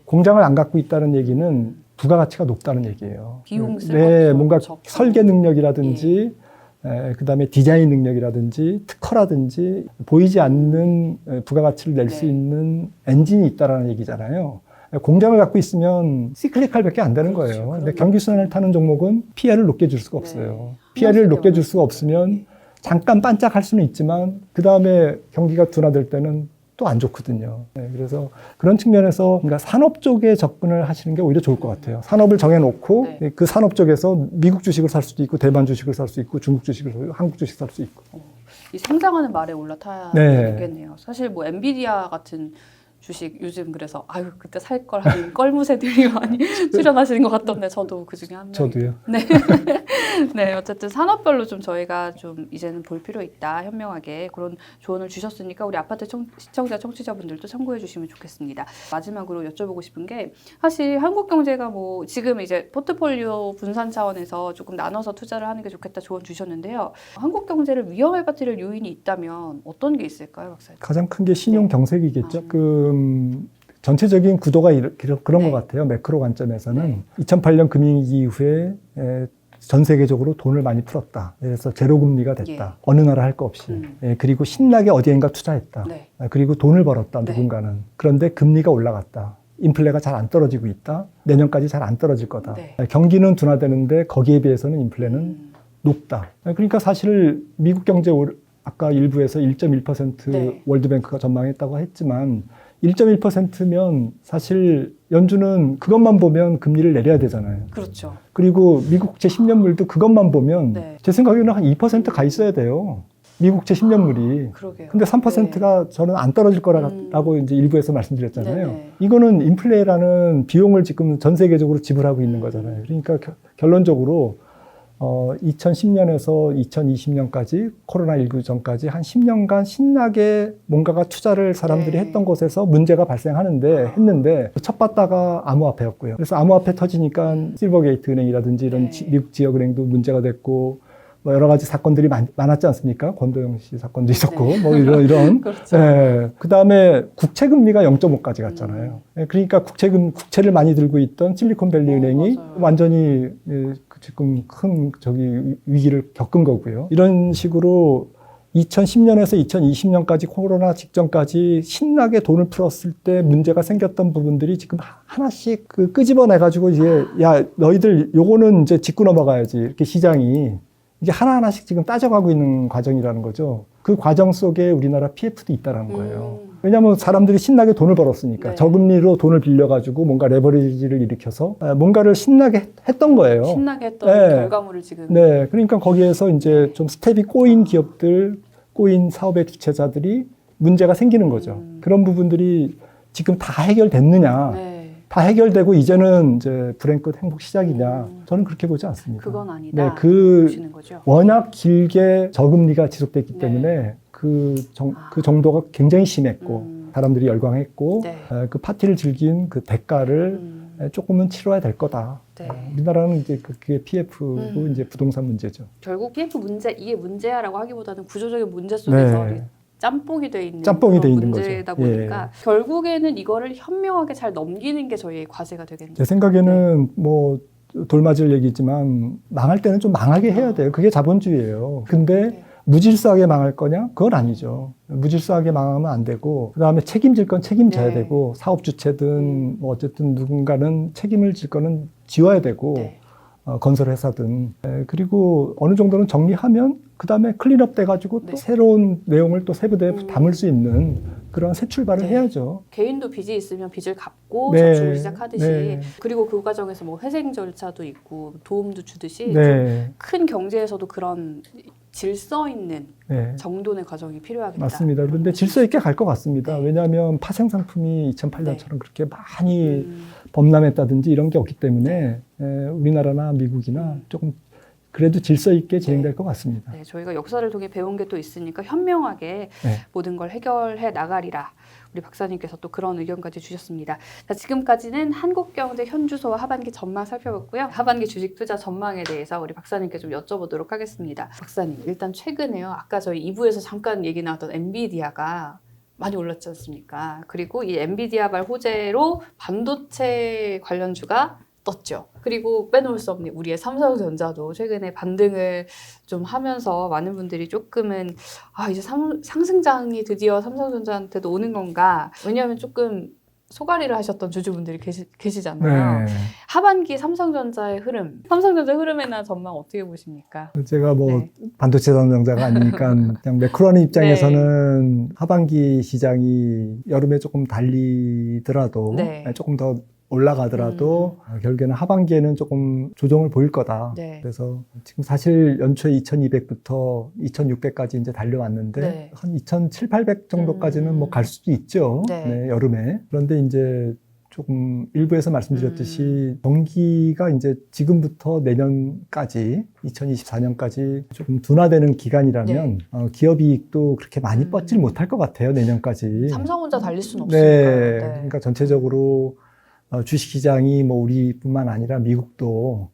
공장을 안 갖고 있다는 얘기는 부가가치가 높다는 얘기예요. 비용 쓸 네, 것도 뭔가 적고. 설계 능력이라든지 그 다음에 디자인 능력이라든지 특허라든지 보이지 않는 부가가치를 낼 수 네. 있는 엔진이 있다라는 얘기잖아요. 공장을 갖고 있으면 시클리칼밖에 안 되는 그렇죠. 거예요. 근데 그러네요. 경기순환을 타는 종목은 PR을 높게 줄 수가 없어요. 네. PR을 높게 하나씩 줄 수가 없으면 잠깐 반짝할 수는 있지만 그 다음에 경기가 둔화될 때는 또 안 좋거든요. 그래서 그런 측면에서 그러니까 산업 쪽에 접근을 하시는 게 오히려 좋을 것 같아요. 산업을 정해놓고 네. 그 산업 쪽에서 미국 주식을 살 수도 있고 대만 주식을 살 수 있고 중국 주식을 한국 주식 살 수 있고. 이 성장하는 말에 올라타야 네. 되겠네요. 사실 뭐 엔비디아 같은 주식 요즘 그래서 아유 그때 살 걸 하는 껄무새들이 많이 출연하시는 것 같던데 저도 그 중에 한 명. 저도요. 네, 어쨌든 산업별로 좀 저희가 좀 이제는 볼 필요 있다 현명하게 그런 조언을 주셨으니까 우리 아파트 시청자 청취자분들도 참고해 주시면 좋겠습니다. 마지막으로 여쭤보고 싶은 게 사실 한국 경제가 뭐 지금 이제 포트폴리오 분산 차원에서 조금 나눠서 투자를 하는 게 좋겠다 조언 주셨는데요. 한국 경제를 위험에 빠뜨릴 요인이 있다면 어떤 게 있을까요, 박사님? 가장 큰 게 신용 네. 경색이겠죠. 전체적인 구도가 그런 네. 것 같아요. 매크로 관점에서는 네. 2008년 금융위기 이후에 전 세계적으로 돈을 많이 풀었다. 그래서 제로금리가 됐다. 예. 어느 나라 할 거 없이. 그리고 신나게 어디엔가 투자했다. 네. 그리고 돈을 벌었다. 네. 누군가는. 그런데 금리가 올라갔다. 인플레가 잘 안 떨어지고 있다. 내년까지 잘 안 떨어질 거다. 네. 경기는 둔화되는데 거기에 비해서는 인플레는 높다. 그러니까 사실 미국 경제 아까 일부에서 1.1% 네. 월드뱅크가 전망했다고 했지만 1.1%면 사실 연준은 그것만 보면 금리를 내려야 되잖아요. 그렇죠. 그리고 미국채 10년물도 그것만 보면 네. 제 생각에는 한 2%가 있어야 돼요. 미국채 10년물이. 그러게요. 근데 3%가 저는 안 떨어질 거라고 이제 일부에서 말씀드렸잖아요. 네네. 이거는 인플레라는 비용을 지금 전 세계적으로 지불하고 있는 거잖아요. 그러니까 결론적으로 2010년에서 2020년까지 코로나19 전까지 한 10년간 신나게 뭔가가 투자를 사람들이 네. 했던 곳에서 문제가 발생하는데 했는데 첫 봤다가 암호화폐였고요. 그래서 암호화폐 터지니까 실버게이트 은행이라든지 이런 네. 미국 지역은행도 문제가 됐고 뭐 여러 가지 사건들이 많았지 않습니까? 권도영 씨 사건도 있었고 네. 뭐 이런 그렇죠. 그다음에 국채 금리가 0.5까지 갔잖아요. 그러니까 국채를 많이 들고 있던 실리콘밸리 은행이 맞아요. 완전히 지금 큰 위기를 겪은 거고요. 이런 식으로 2010년에서 2020년까지 코로나 직전까지 신나게 돈을 풀었을 때 문제가 생겼던 부분들이 지금 하나씩 끄집어내가지고 이제 야 너희들 요거는 이제 짚고 넘어가야지 이렇게 시장이 이게 하나하나씩 지금 따져가고 있는 과정이라는 거죠. 그 과정 속에 우리나라 PF도 있다는 거예요. 왜냐하면 사람들이 신나게 돈을 벌었으니까 네. 저금리로 돈을 빌려가지고 뭔가 레버리지를 일으켜서 뭔가를 신나게 했던 거예요. 신나게 했던 네. 결과물을 지금. 네, 그러니까 거기에서 이제 좀 스텝이 꼬인 기업들, 꼬인 사업의 주체자들이 문제가 생기는 거죠. 그런 부분들이 지금 다 해결됐느냐? 네. 다 해결되고 이제는 이제 불행 끝 행복 시작이냐? 저는 그렇게 보지 않습니다. 그건 아니다. 네, 보시는 거죠. 워낙 길게 저금리가 지속됐기 네. 때문에 그 정도가 굉장히 심했고 사람들이 열광했고 네. 그 파티를 즐긴 그 대가를 조금은 치러야 될 거다. 네. 우리나라는 이제 그게 PF고 이제 부동산 문제죠. 결국 PF 문제 이게 문제야라고 하기보다는 구조적인 문제 속에서 네. 짬뽕이 돼 있는 짬뽕이 그런 돼 있는 문제다 거죠. 보니까 결국에는 이거를 현명하게 잘 넘기는 게 저희의 과제가 되겠네요. 제 생각에는 뭐 돌맞을 얘기지만 망할 때는 좀 망하게 해야 돼요. 그게 자본주의예요. 근데 네. 무질서하게 망할 거냐? 그건 아니죠. 무질서하게 망하면 안 되고 그다음에 책임질 건 책임져야 네. 되고 사업 주체든 뭐 어쨌든 누군가는 책임을 질 거는 지워야 되고 네. 건설회사든 그리고 어느 정도는 정리하면 그다음에 클린업 돼가지고 네. 또 새로운 내용을 또 세부대에 담을 수 있는 그런 새 출발을 네. 해야죠. 개인도 빚이 있으면 빚을 갚고 네. 저축을 시작하듯이 네. 그리고 그 과정에서 뭐 회생 절차도 있고 도움도 주듯이 네. 큰 경제에서도 그런 질서 있는 네. 정돈의 과정이 필요하겠다. 맞습니다. 그런데 질서 있게 갈 것 같습니다. 네. 왜냐하면 파생 상품이 2008년처럼 그렇게 많이 음, 범람했다든지 이런 게 없기 때문에 우리나라나 미국이나 조금 그래도 질서 있게 진행될 것 같습니다. 네, 저희가 역사를 통해 배운 게 또 있으니까 현명하게 네. 모든 걸 해결해 나가리라. 우리 박사님께서 또 그런 의견까지 주셨습니다. 자, 지금까지는 한국경제 현주소와 하반기 전망 살펴봤고요. 하반기 주식 투자 전망에 대해서 우리 박사님께 좀 여쭤보도록 하겠습니다. 박사님, 일단 최근에요. 아까 저희 2부에서 잠깐 얘기 나왔던 엔비디아가 많이 올랐지 않습니까? 그리고 이 엔비디아발 호재로 반도체 관련주가 떴죠. 그리고 빼놓을 수 없는 우리의 삼성전자도 최근에 반등을 좀 하면서 많은 분들이 조금은 이제 상승장이 드디어 삼성전자한테도 오는 건가? 왜냐하면 조금 소가리를 하셨던 주주분들이 계시잖아요. 네. 하반기 삼성전자의 흐름, 삼성전자 흐름에나 전망 어떻게 보십니까? 제가 뭐 네. 반도체 담당자가 아니니까 그냥 매크로하는 입장에서는 하반기 시장이 여름에 조금 달리더라도 네. 조금 더 올라가더라도 결국에는 하반기에는 조금 조정을 보일 거다. 네. 그래서 지금 사실 연초에 2200부터 2600까지 이제 달려왔는데 네. 한 2700, 800 정도까지는 뭐 갈 수도 있죠. 네. 네, 여름에. 그런데 이제 조금 일부에서 말씀드렸듯이 경기가 이제 지금부터 내년까지 2024년까지 조금 둔화되는 기간이라면 기업 이익도 그렇게 많이 뻗질 못할 것 같아요. 내년까지. 삼성 혼자 달릴 수는 없으니까. 네. 그러니까 전체적으로 주식시장이 뭐 우리뿐만 아니라 미국도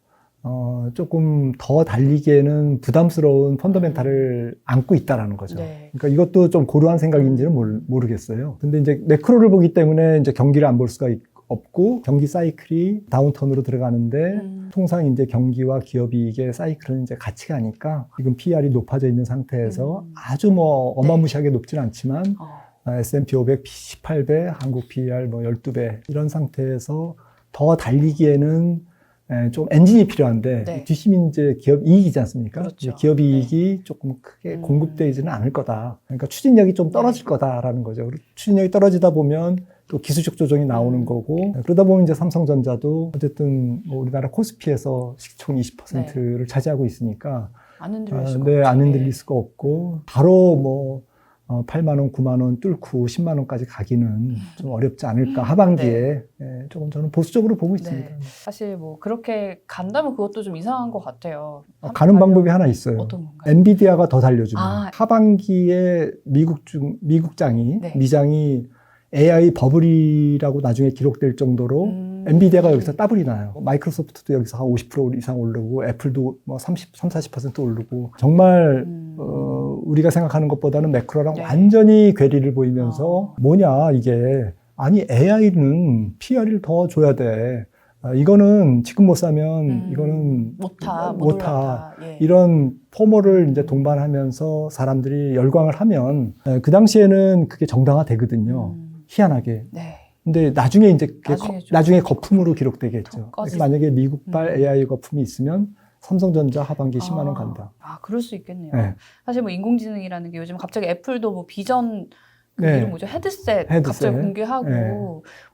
조금 더 달리기에는 부담스러운 펀더멘탈을 안고 있다라는 거죠. 네. 그러니까 이것도 좀 고루한 생각인지는 모르겠어요. 근데 이제 매크로를 보기 때문에 이제 경기를 안 볼 수가 없고 경기 사이클이 다운턴으로 들어가는데 통상 이제 경기와 기업이익의 사이클은 이제 같이 가니까 지금 PR이 높아져 있는 상태에서 아주 뭐 어마무시하게 높진 않지만 S&P 500 18배, 한국 PER 뭐 12배 이런 상태에서 더 달리기에는 좀 엔진이 필요한데 네. 뒷심이 이제 기업 이익이지 않습니까? 그렇죠. 기업 이익이 조금 크게 공급되지는 않을 거다. 그러니까 추진력이 좀 떨어질 거다라는 거죠. 그리고 추진력이 떨어지다 보면 또 기술적 조정이 나오는 거고 그러다 보면 이제 삼성전자도 어쨌든 뭐 우리나라 코스피에서 시총 20%를 차지하고 있으니까 안 흔들릴 수가 네, 없죠. 안 흔들릴 수가 없고 바로 뭐 8만 원, 9만 원 뚫고 10만 원까지 가기는 좀 어렵지 않을까 하반기에 조금 저는 보수적으로 보고 있습니다. 네. 사실 뭐 그렇게 간다면 그것도 좀 이상한 것 같아요. 가는 방법이 하나 있어요. 어떤 건가요? 엔비디아가 더 달려주면 아. 하반기에 미국장이 네. 미장이 AI 버블이라고 나중에 기록될 정도로 엔비디아가 여기서 따블이 나요. 마이크로소프트도 여기서 한 50% 이상 오르고 애플도 뭐 40% 오르고 정말 우리가 생각하는 것보다는 매크로랑 네. 완전히 괴리를 보이면서 뭐냐 이게 아니 AI는 PR을 더 줘야 돼. 이거는 지금 못 사면 이거는 못 못 타. 예. 이런 포모를 이제 동반하면서 사람들이 열광을 하면 그 당시에는 그게 정당화되거든요. 희한하게. 네. 근데 나중에 이제 그게 나중에 거품으로 기록되겠죠. 그래서 만약에 미국발 AI 거품이 있으면 삼성전자 하반기 10만 원 간다. 그럴 수 있겠네요. 네. 사실 뭐 인공지능이라는 게 요즘 갑자기 애플도 뭐 비전 그 네. 이름 뭐죠? 헤드셋 갑자기 공개하고 네.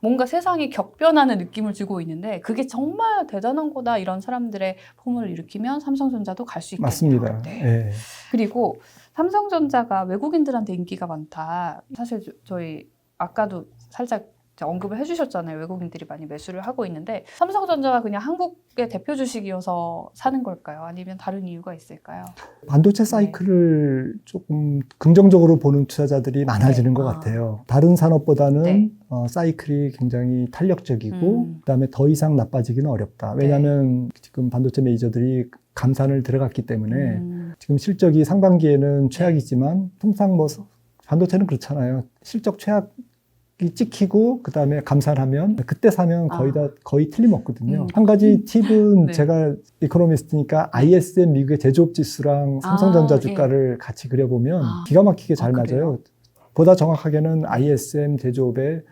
뭔가 세상이 격변하는 느낌을 주고 있는데 그게 정말 대단한 거다 이런 사람들의 폼을 일으키면 삼성전자도 갈 수 있겠네요. 맞습니다. 네. 네. 그리고 삼성전자가 외국인들한테 인기가 많다. 사실 저희 아까도 살짝 언급을 해주셨잖아요. 외국인들이 많이 매수를 하고 있는데 삼성전자가 그냥 한국의 대표 주식이어서 사는 걸까요? 아니면 다른 이유가 있을까요? 반도체 사이클을 조금 긍정적으로 보는 투자자들이 많아지는 것 같아요. 다른 산업보다는 사이클이 굉장히 탄력적이고 그다음에 더 이상 나빠지기는 어렵다. 왜냐하면 지금 반도체 메이저들이 감산을 들어갔기 때문에 지금 실적이 상반기에는 최악이지만 통상 뭐 반도체는 그렇잖아요. 실적 최악이 찍히고 그다음에 감산하면 그때 사면 거의 틀림없거든요. 한 가지 팁은 제가 이코노미스트니까 ISM 미국의 제조업 지수랑 삼성전자 주가를 같이 그려보면 기가 막히게 잘 맞아요. 보다 정확하게는 ISM 제조업의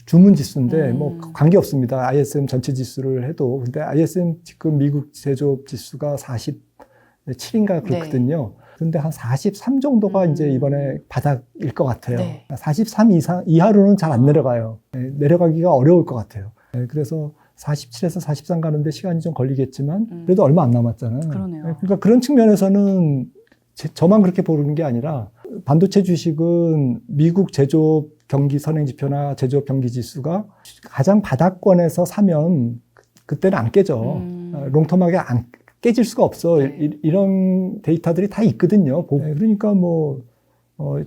주문 지수인데 뭐 관계 없습니다. ISM 전체 지수를 해도 근데 ISM 지금 미국 제조업 지수가 47인가 그렇거든요. 근데 한 43 정도가 이제 이번에 바닥일 것 같아요. 네. 43 이하로는 잘 안 내려가요. 내려가기가 어려울 것 같아요. 그래서 47에서 43 가는데 시간이 좀 걸리겠지만 그래도 얼마 안 남았잖아요. 그러네요. 그러니까 그런 측면에서는 저만 그렇게 보는 게 아니라 반도체 주식은 미국 제조업 경기 선행지표나 제조업 경기 지수가 가장 바닥권에서 사면 그때는 안 깨져. 롱텀하게 안 깨질 수가 없어. 네. 이런 데이터들이 다 있거든요. 그러니까 뭐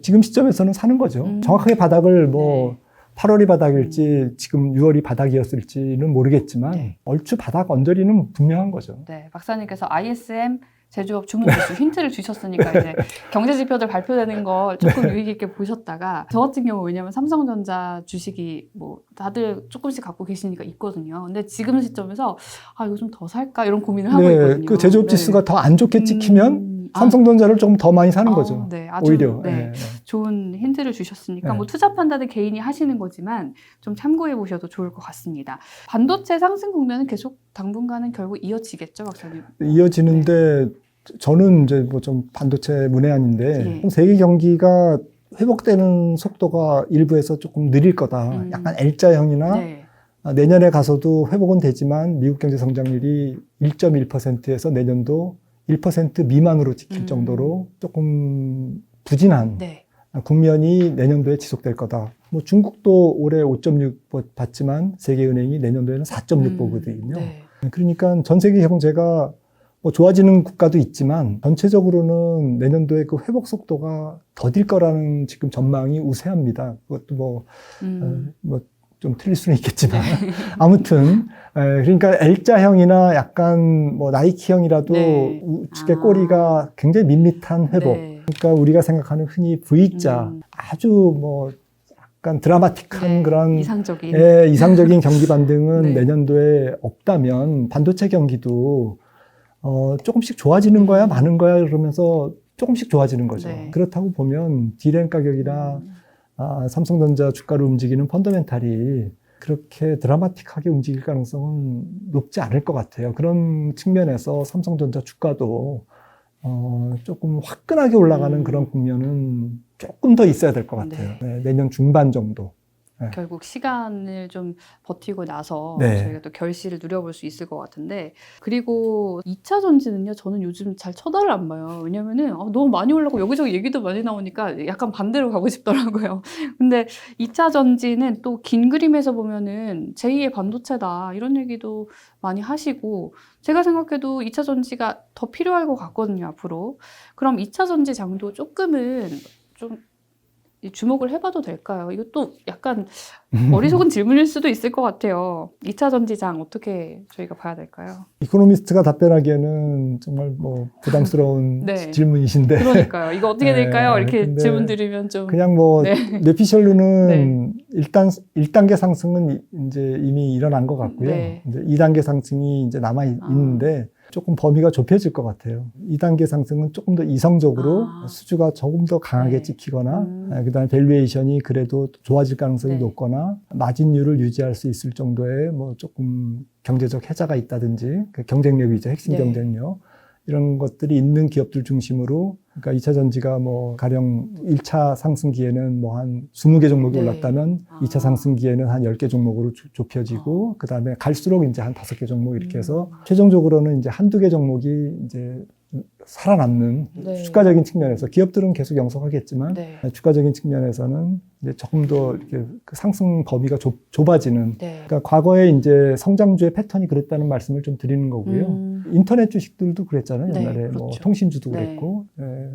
지금 시점에서는 사는 거죠. 정확하게 바닥을 뭐 네. 8월이 바닥일지 지금 6월이 바닥이었을지는 모르겠지만 네. 얼추 바닥 언저리는 분명한 거죠. 네, 박사님께서 ISM 제조업 주문 지수 힌트를 주셨으니까 이제 경제 지표들 발표되는 걸 조금 유의 깊게 보셨다가 저 같은 경우 왜냐면 삼성전자 주식이 뭐 다들 조금씩 갖고 계시니까 있거든요. 근데 지금 시점에서 아 이거 좀 더 살까 이런 고민을 하고 있거든요. 그 제조업 지수가 더 안 좋게 찍히면 삼성전자를 조금 더 많이 사는 거죠. 네, 아주 오히려. 네, 좋은 힌트를 주셨으니까 네. 뭐 투자 판단은 개인이 하시는 거지만 좀 참고해 보셔도 좋을 것 같습니다. 반도체 상승 국면은 계속 당분간은 결국 이어지겠죠, 박사님? 이어지는데 저는 이제 뭐 좀 반도체 문외한인데 예. 세계 경기가 회복되는 속도가 일부에서 조금 느릴 거다. 약간 L자형이나 네. 내년에 가서도 회복은 되지만 미국 경제 성장률이 1.1%에서 내년도 1% 미만으로 찍힐 정도로 조금 부진한 네. 국면이 내년도에 지속될 거다. 뭐 중국도 올해 5.6 봤지만 세계은행이 내년도에는 4.6 보거든요. 네. 그러니까 전 세계 경제가 뭐 좋아지는 국가도 있지만 전체적으로는 내년도에 그 회복 속도가 더딜 거라는 지금 전망이 우세합니다. 그것도 뭐 좀 틀릴 수는 있겠지만 아무튼 그러니까 L자형이나 약간 뭐 나이키형이라도 네. 우측의 꼬리가 굉장히 밋밋한 회복. 네. 그러니까 우리가 생각하는 흔히 V자 아주 뭐 약간 드라마틱한 네. 그런 이상적인 이상적인 경기 반등은 네. 내년도에 없다면 반도체 경기도 조금씩 좋아지는 거야 많은 거야 그러면서 조금씩 좋아지는 거죠. 네. 그렇다고 보면 디램 가격이나 삼성전자 주가를 움직이는 펀더멘탈이 그렇게 드라마틱하게 움직일 가능성은 높지 않을 것 같아요. 그런 측면에서 삼성전자 주가도 조금 화끈하게 올라가는 그런 국면은 조금 더 있어야 될 것 같아요. 네. 내년 중반 정도. 결국 시간을 좀 버티고 나서 네. 저희가 또 결실을 누려볼 수 있을 것 같은데 그리고 2차 전지는요 저는 요즘 잘 쳐다를 안 봐요. 왜냐면은 너무 많이 올라가고 여기저기 얘기도 많이 나오니까 약간 반대로 가고 싶더라고요. 근데 2차 전지는 또 긴 그림에서 보면은 제2의 반도체다 이런 얘기도 많이 하시고 제가 생각해도 2차 전지가 더 필요할 것 같거든요 앞으로. 그럼 2차 전지 장도 조금은 좀 주목을 해봐도 될까요? 이것도 약간 어리석은 질문일 수도 있을 것 같아요. 2차 전지장 어떻게 저희가 봐야 될까요? 이코노미스트가 답변하기에는 정말 뭐 부담스러운 네. 질문이신데. 그러니까요. 이거 어떻게 될까요? 이렇게 근데 질문 드리면 좀. 그냥 뭐 네. 뇌피셜로는 네. 일단 1단계 상승은 이제 이미 일어난 것 같고요. 네. 이제 2단계 상승이 이제 남아 있는데 조금 범위가 좁혀질 것 같아요. 2단계 상승은 조금 더 이성적으로 수주가 조금 더 강하게 네. 찍히거나 그다음에 밸류에이션이 그래도 좋아질 가능성이 네. 높거나 마진율을 유지할 수 있을 정도의 뭐 조금 경제적 해자가 있다든지 그 경쟁력이죠. 핵심 네. 경쟁력. 이런 것들이 있는 기업들 중심으로 그러니까 2차 전지가 뭐 가령 1차 상승기에는 뭐 한 20개 종목이 네. 올랐다면 2차 상승기에는 한 10개 종목으로 좁혀지고 그다음에 갈수록 이제 한 5개 종목 이렇게 해서 최종적으로는 이제 한두 개 종목이 이제 살아남는 네. 주가적인 측면에서 기업들은 계속 영속하겠지만 네. 주가적인 측면에서는 이제 조금 더 이렇게 그 상승 범위가 좁아지는 네. 그러니까 과거에 이제 성장주의 패턴이 그랬다는 말씀을 좀 드리는 거고요. 인터넷 주식들도 그랬잖아요. 네, 옛날에 뭐 그렇죠. 통신주도 네. 그랬고.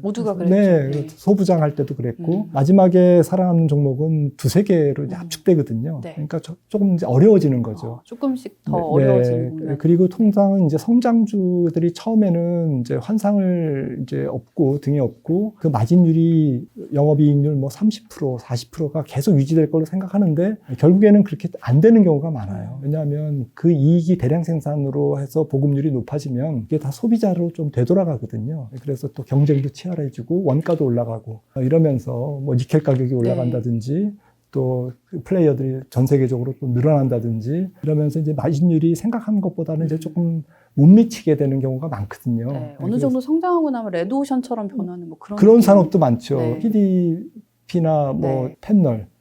모두가 그랬죠. 네, 네. 소부장 할 때도 그랬고. 마지막에 살아남는 종목은 두세 개로 이제 압축되거든요. 네. 그러니까 조금 이제 어려워지는 거죠. 조금씩 더 네, 어려워지는 국면. 그리고 통상은 이제 성장주들이 처음에는 이제 환상을 이제 업고 등에 업고 그 마진율이 영업이익률 뭐 30%, 40%가 계속 유지될 걸로 생각하는데 결국에는 그렇게 안 되는 경우가 많아요. 왜냐하면 그 이익이 대량 생산으로 해서 보급률이 높아지면 이게 다 소비자로 좀 되돌아가거든요. 그래서 또 경쟁도 치열해지고 원가도 올라가고 이러면서 뭐 니켈 가격이 올라간다든지 또 플레이어들이 전 세계적으로 또 늘어난다든지 이러면서 이제 마진율이 생각한 것보다는 이제 조금 못 미치게 되는 경우가 많거든요. 네, 어느 정도 성장하고 나면 레드오션처럼 변하는 뭐 그런 그런 느낌? 산업도 많죠. 네. PDP나 뭐 네. 펜널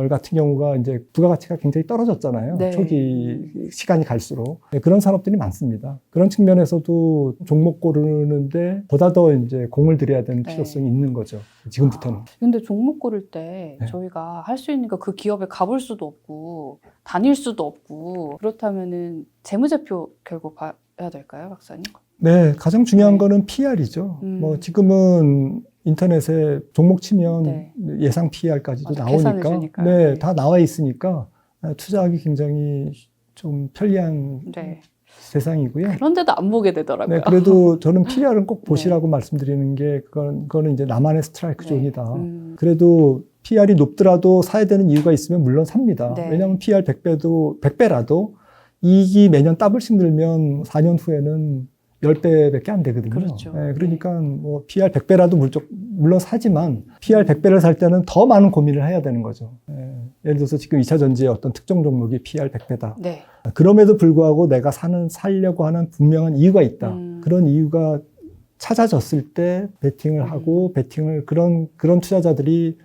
같은 경우가 이제 부가가치가 굉장히 떨어졌잖아요. 네. 초기 시간이 갈수록. 네, 그런 산업들이 많습니다. 그런 측면에서도 종목 고르는데 보다 더 이제 공을 들여야 되는 네. 필요성이 있는 거죠. 지금부터는. 근데 종목 고를 때 네. 저희가 할 수 있는 거 그 기업에 가볼 수도 없고 다닐 수도 없고 그렇다면은 재무제표 결국 봐야 될까요, 박사님? 네, 가장 중요한 네. 거는 PR이죠. 음. 뭐 지금은 인터넷에 종목 치면 네. 예상 PR까지도 맞아, 계산해 나오니까, 주니까요. 네, 네. 다 나와 있으니까 투자하기 굉장히 좀 편리한 네. 세상이고요. 그런데도 안 보게 되더라고요. 네, 그래도 저는 PR은 꼭 네. 보시라고 말씀드리는 게 그거는 이제 나만의 스트라이크 네. 존이다. 그래도 그래도 PR이 높더라도 사야 되는 이유가 있으면 물론 삽니다. 네. 왜냐하면 PR 100배라도 이익이 매년 더블씩 늘면 4년 후에는 10배밖에 안 되거든요. 그렇죠. 네, 그러니까 뭐 PR 100배라도 물론 사지만 PR 100배를 살 때는 더 많은 고민을 해야 되는 거죠. 네, 예를 들어서 지금 2차 전지의 어떤 특정 종목이 PR 100배다. 네. 그럼에도 불구하고 내가 살려고 하는 분명한 이유가 있다. 그런 이유가 찾아졌을 때 베팅을 하고 그런 투자자들이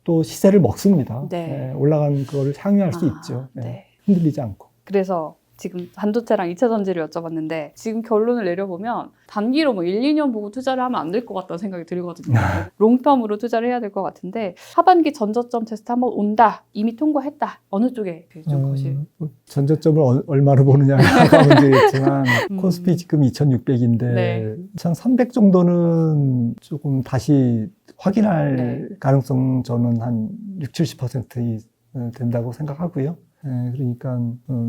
또 시세를 먹습니다. 네. 네, 올라간 그거를 향유할 수 있죠. 네, 네. 흔들리지 않고. 그래서 지금 반도체랑 2차 전지를 여쭤봤는데 지금 결론을 내려보면 단기로 뭐 1, 2년 보고 투자를 하면 안 될 것 같다는 생각이 들거든요. 롱텀으로 투자를 해야 될 것 같은데 하반기 전저점 테스트 한번 온다. 이미 통과했다. 어느 쪽에 좀 거실? 전저점을 얼마로 보느냐가 문제겠지만 코스피 지금 2,600인데 네. 2,300 정도는 조금 다시 확인할 네. 가능성 저는 한 60-70% 된다고 생각하고요. 네, 그러니까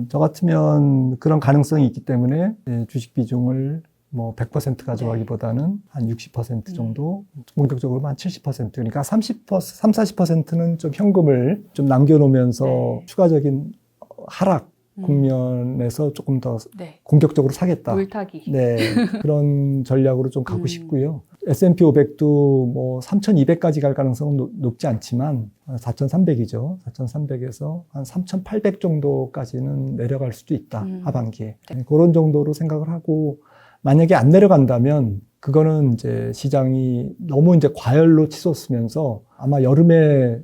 저 같으면 그런 가능성이 있기 때문에 주식 비중을 뭐 100% 가져가기보다는 한 60% 정도, 공격적으로 한 70%, 그러니까 30-40%는 좀 현금을 좀 남겨놓으면서 네. 추가적인 하락 국면에서 조금 더 네. 공격적으로 사겠다. 물타기. 네, 그런 전략으로 좀 가고 싶고요. S&P 500도 뭐 3,200까지 갈 가능성은 높지 않지만 4,300이죠. 4,300에서 한 3,800 정도까지는 내려갈 수도 있다. 하반기에. 네, 그런 정도로 생각을 하고 만약에 안 내려간다면 그거는 이제 시장이 너무 이제 과열로 치솟으면서 아마 여름에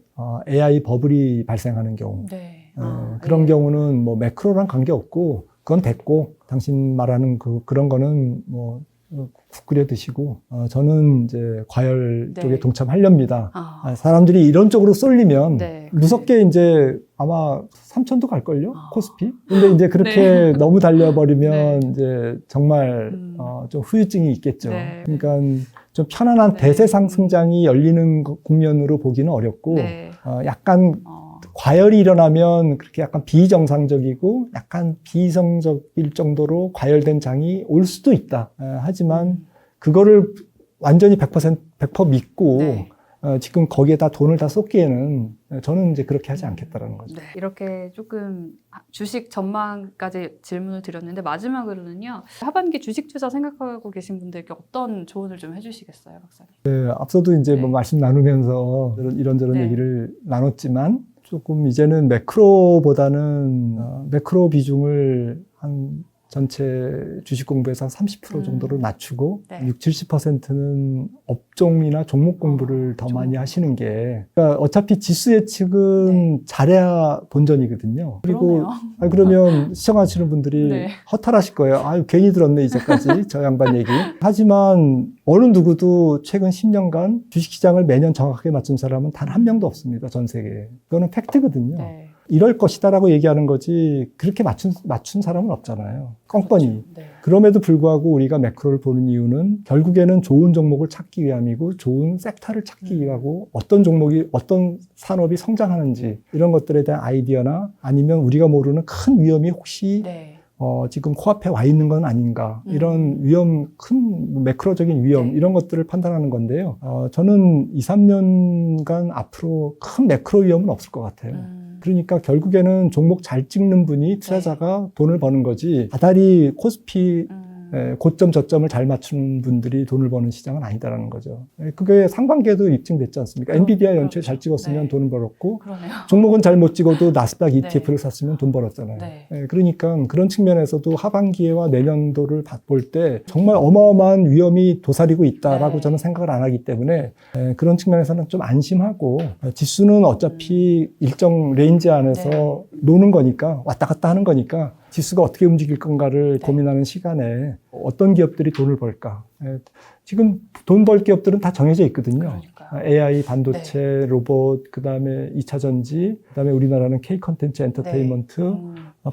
AI 버블이 발생하는 경우 네. 그런 네. 경우는 뭐 매크로랑 관계없고 그건 됐고 당신 말하는 그런 거는 뭐 국 끓여 드시고 저는 이제 과열 네. 쪽에 동참하렵니다. 사람들이 이런 쪽으로 쏠리면 네. 무섭게 이제 아마 3,000도 갈걸요? 코스피? 근데 이제 그렇게 네. 너무 달려버리면 네. 이제 정말 좀 후유증이 있겠죠. 네. 그러니까 좀 편안한 네. 대세 상승장이 열리는 국면으로 보기는 어렵고 네. 약간 과열이 일어나면 그렇게 약간 비정상적이고 약간 비이성적일 정도로 과열된 장이 올 수도 있다. 하지만 그거를 완전히 100% 믿고 네. 지금 거기에다 돈을 다 쏟기에는 저는 이제 그렇게 하지 않겠다라는 거죠. 네. 이렇게 조금 주식 전망까지 질문을 드렸는데 마지막으로는요. 하반기 주식 투자 생각하고 계신 분들께 어떤 조언을 좀 해주시겠어요, 박사님? 네, 앞서도 이제 네. 뭐 말씀 나누면서 이런저런 네. 얘기를 나눴지만 조금 이제는 매크로보다는 매크로 비중을 한 전체 주식 공부에서 한 30% 정도를 낮추고 네. 60-70%는 업종이나 종목 공부를 더 많이 하시는 게 그러니까 어차피 지수 예측은 잘해야 본전이거든요. 그리고 그러면 시청하시는 분들이 네. 허탈하실 거예요. 아유 괜히 들었네 이제까지 저 양반 얘기. 하지만 어느 누구도 최근 10년간 주식시장을 매년 정확하게 맞춘 사람은 단 한 명도 없습니다. 전 세계에. 그거는 팩트거든요. 네. 이럴 것이다라고 얘기하는 거지 그렇게 맞춘 사람은 없잖아요. 껌껌이. 그렇죠. 네. 그럼에도 불구하고 우리가 매크로를 보는 이유는 결국에는 좋은 종목을 찾기 위함이고 좋은 섹터를 찾기 위하고 어떤 종목이 어떤 산업이 성장하는지 이런 것들에 대한 아이디어나 아니면 우리가 모르는 큰 위험이 혹시 네. 지금 코앞에 와 있는 건 아닌가 이런 위험, 큰 매크로적인 위험 네. 이런 것들을 판단하는 건데요. 저는 2-3년간 앞으로 큰 매크로 위험은 없을 것 같아요. 그러니까 결국에는 종목 잘 찍는 분이 투자자가 돈을 버는 거지 다달이 코스피 고점 저점을 잘 맞추는 분들이 돈을 버는 시장은 아니다라는 거죠. 그게 상반기에도 입증됐지 않습니까? 엔비디아 연초에 잘 찍었으면 네. 돈을 벌었고 그러네요. 종목은 잘 못 찍어도 나스닥 네. ETF를 샀으면 돈 벌었잖아요. 네. 그러니까 그런 측면에서도 하반기와 내년도를 볼 때 정말 어마어마한 위험이 도사리고 있다라고 네. 저는 생각을 안 하기 때문에 그런 측면에서는 좀 안심하고 지수는 어차피 일정 레인지 안에서 네. 노는 거니까 왔다 갔다 하는 거니까 지수가 어떻게 움직일 건가를 네. 고민하는 시간에 어떤 기업들이 돈을 벌까. 지금 돈 벌 기업들은 다 정해져 있거든요. 그러니까요. AI, 반도체, 로봇, 그다음에 2차 전지, 그다음에 우리나라는 K 컨텐츠 엔터테인먼트,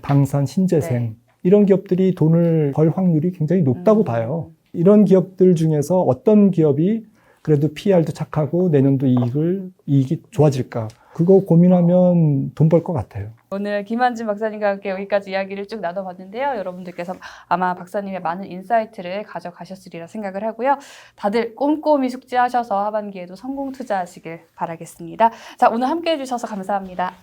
방산, 신재생 네. 이런 기업들이 돈을 벌 확률이 굉장히 높다고 봐요. 이런 기업들 중에서 어떤 기업이 그래도 PR도 착하고 내년도 이익이 좋아질까? 그거 고민하면 돈 벌 것 같아요. 오늘 김한진 박사님과 함께 여기까지 이야기를 쭉 나눠봤는데요. 여러분들께서 아마 박사님의 많은 인사이트를 가져가셨으리라 생각을 하고요. 다들 꼼꼼히 숙지하셔서 하반기에도 성공 투자하시길 바라겠습니다. 자, 오늘 함께 해주셔서 감사합니다.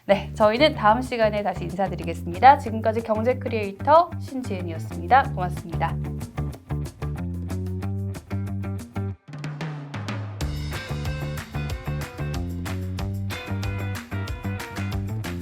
네, 저희는 다음 시간에 다시 인사드리겠습니다. 지금까지 경제 크리에이터 신지은이었습니다. 고맙습니다.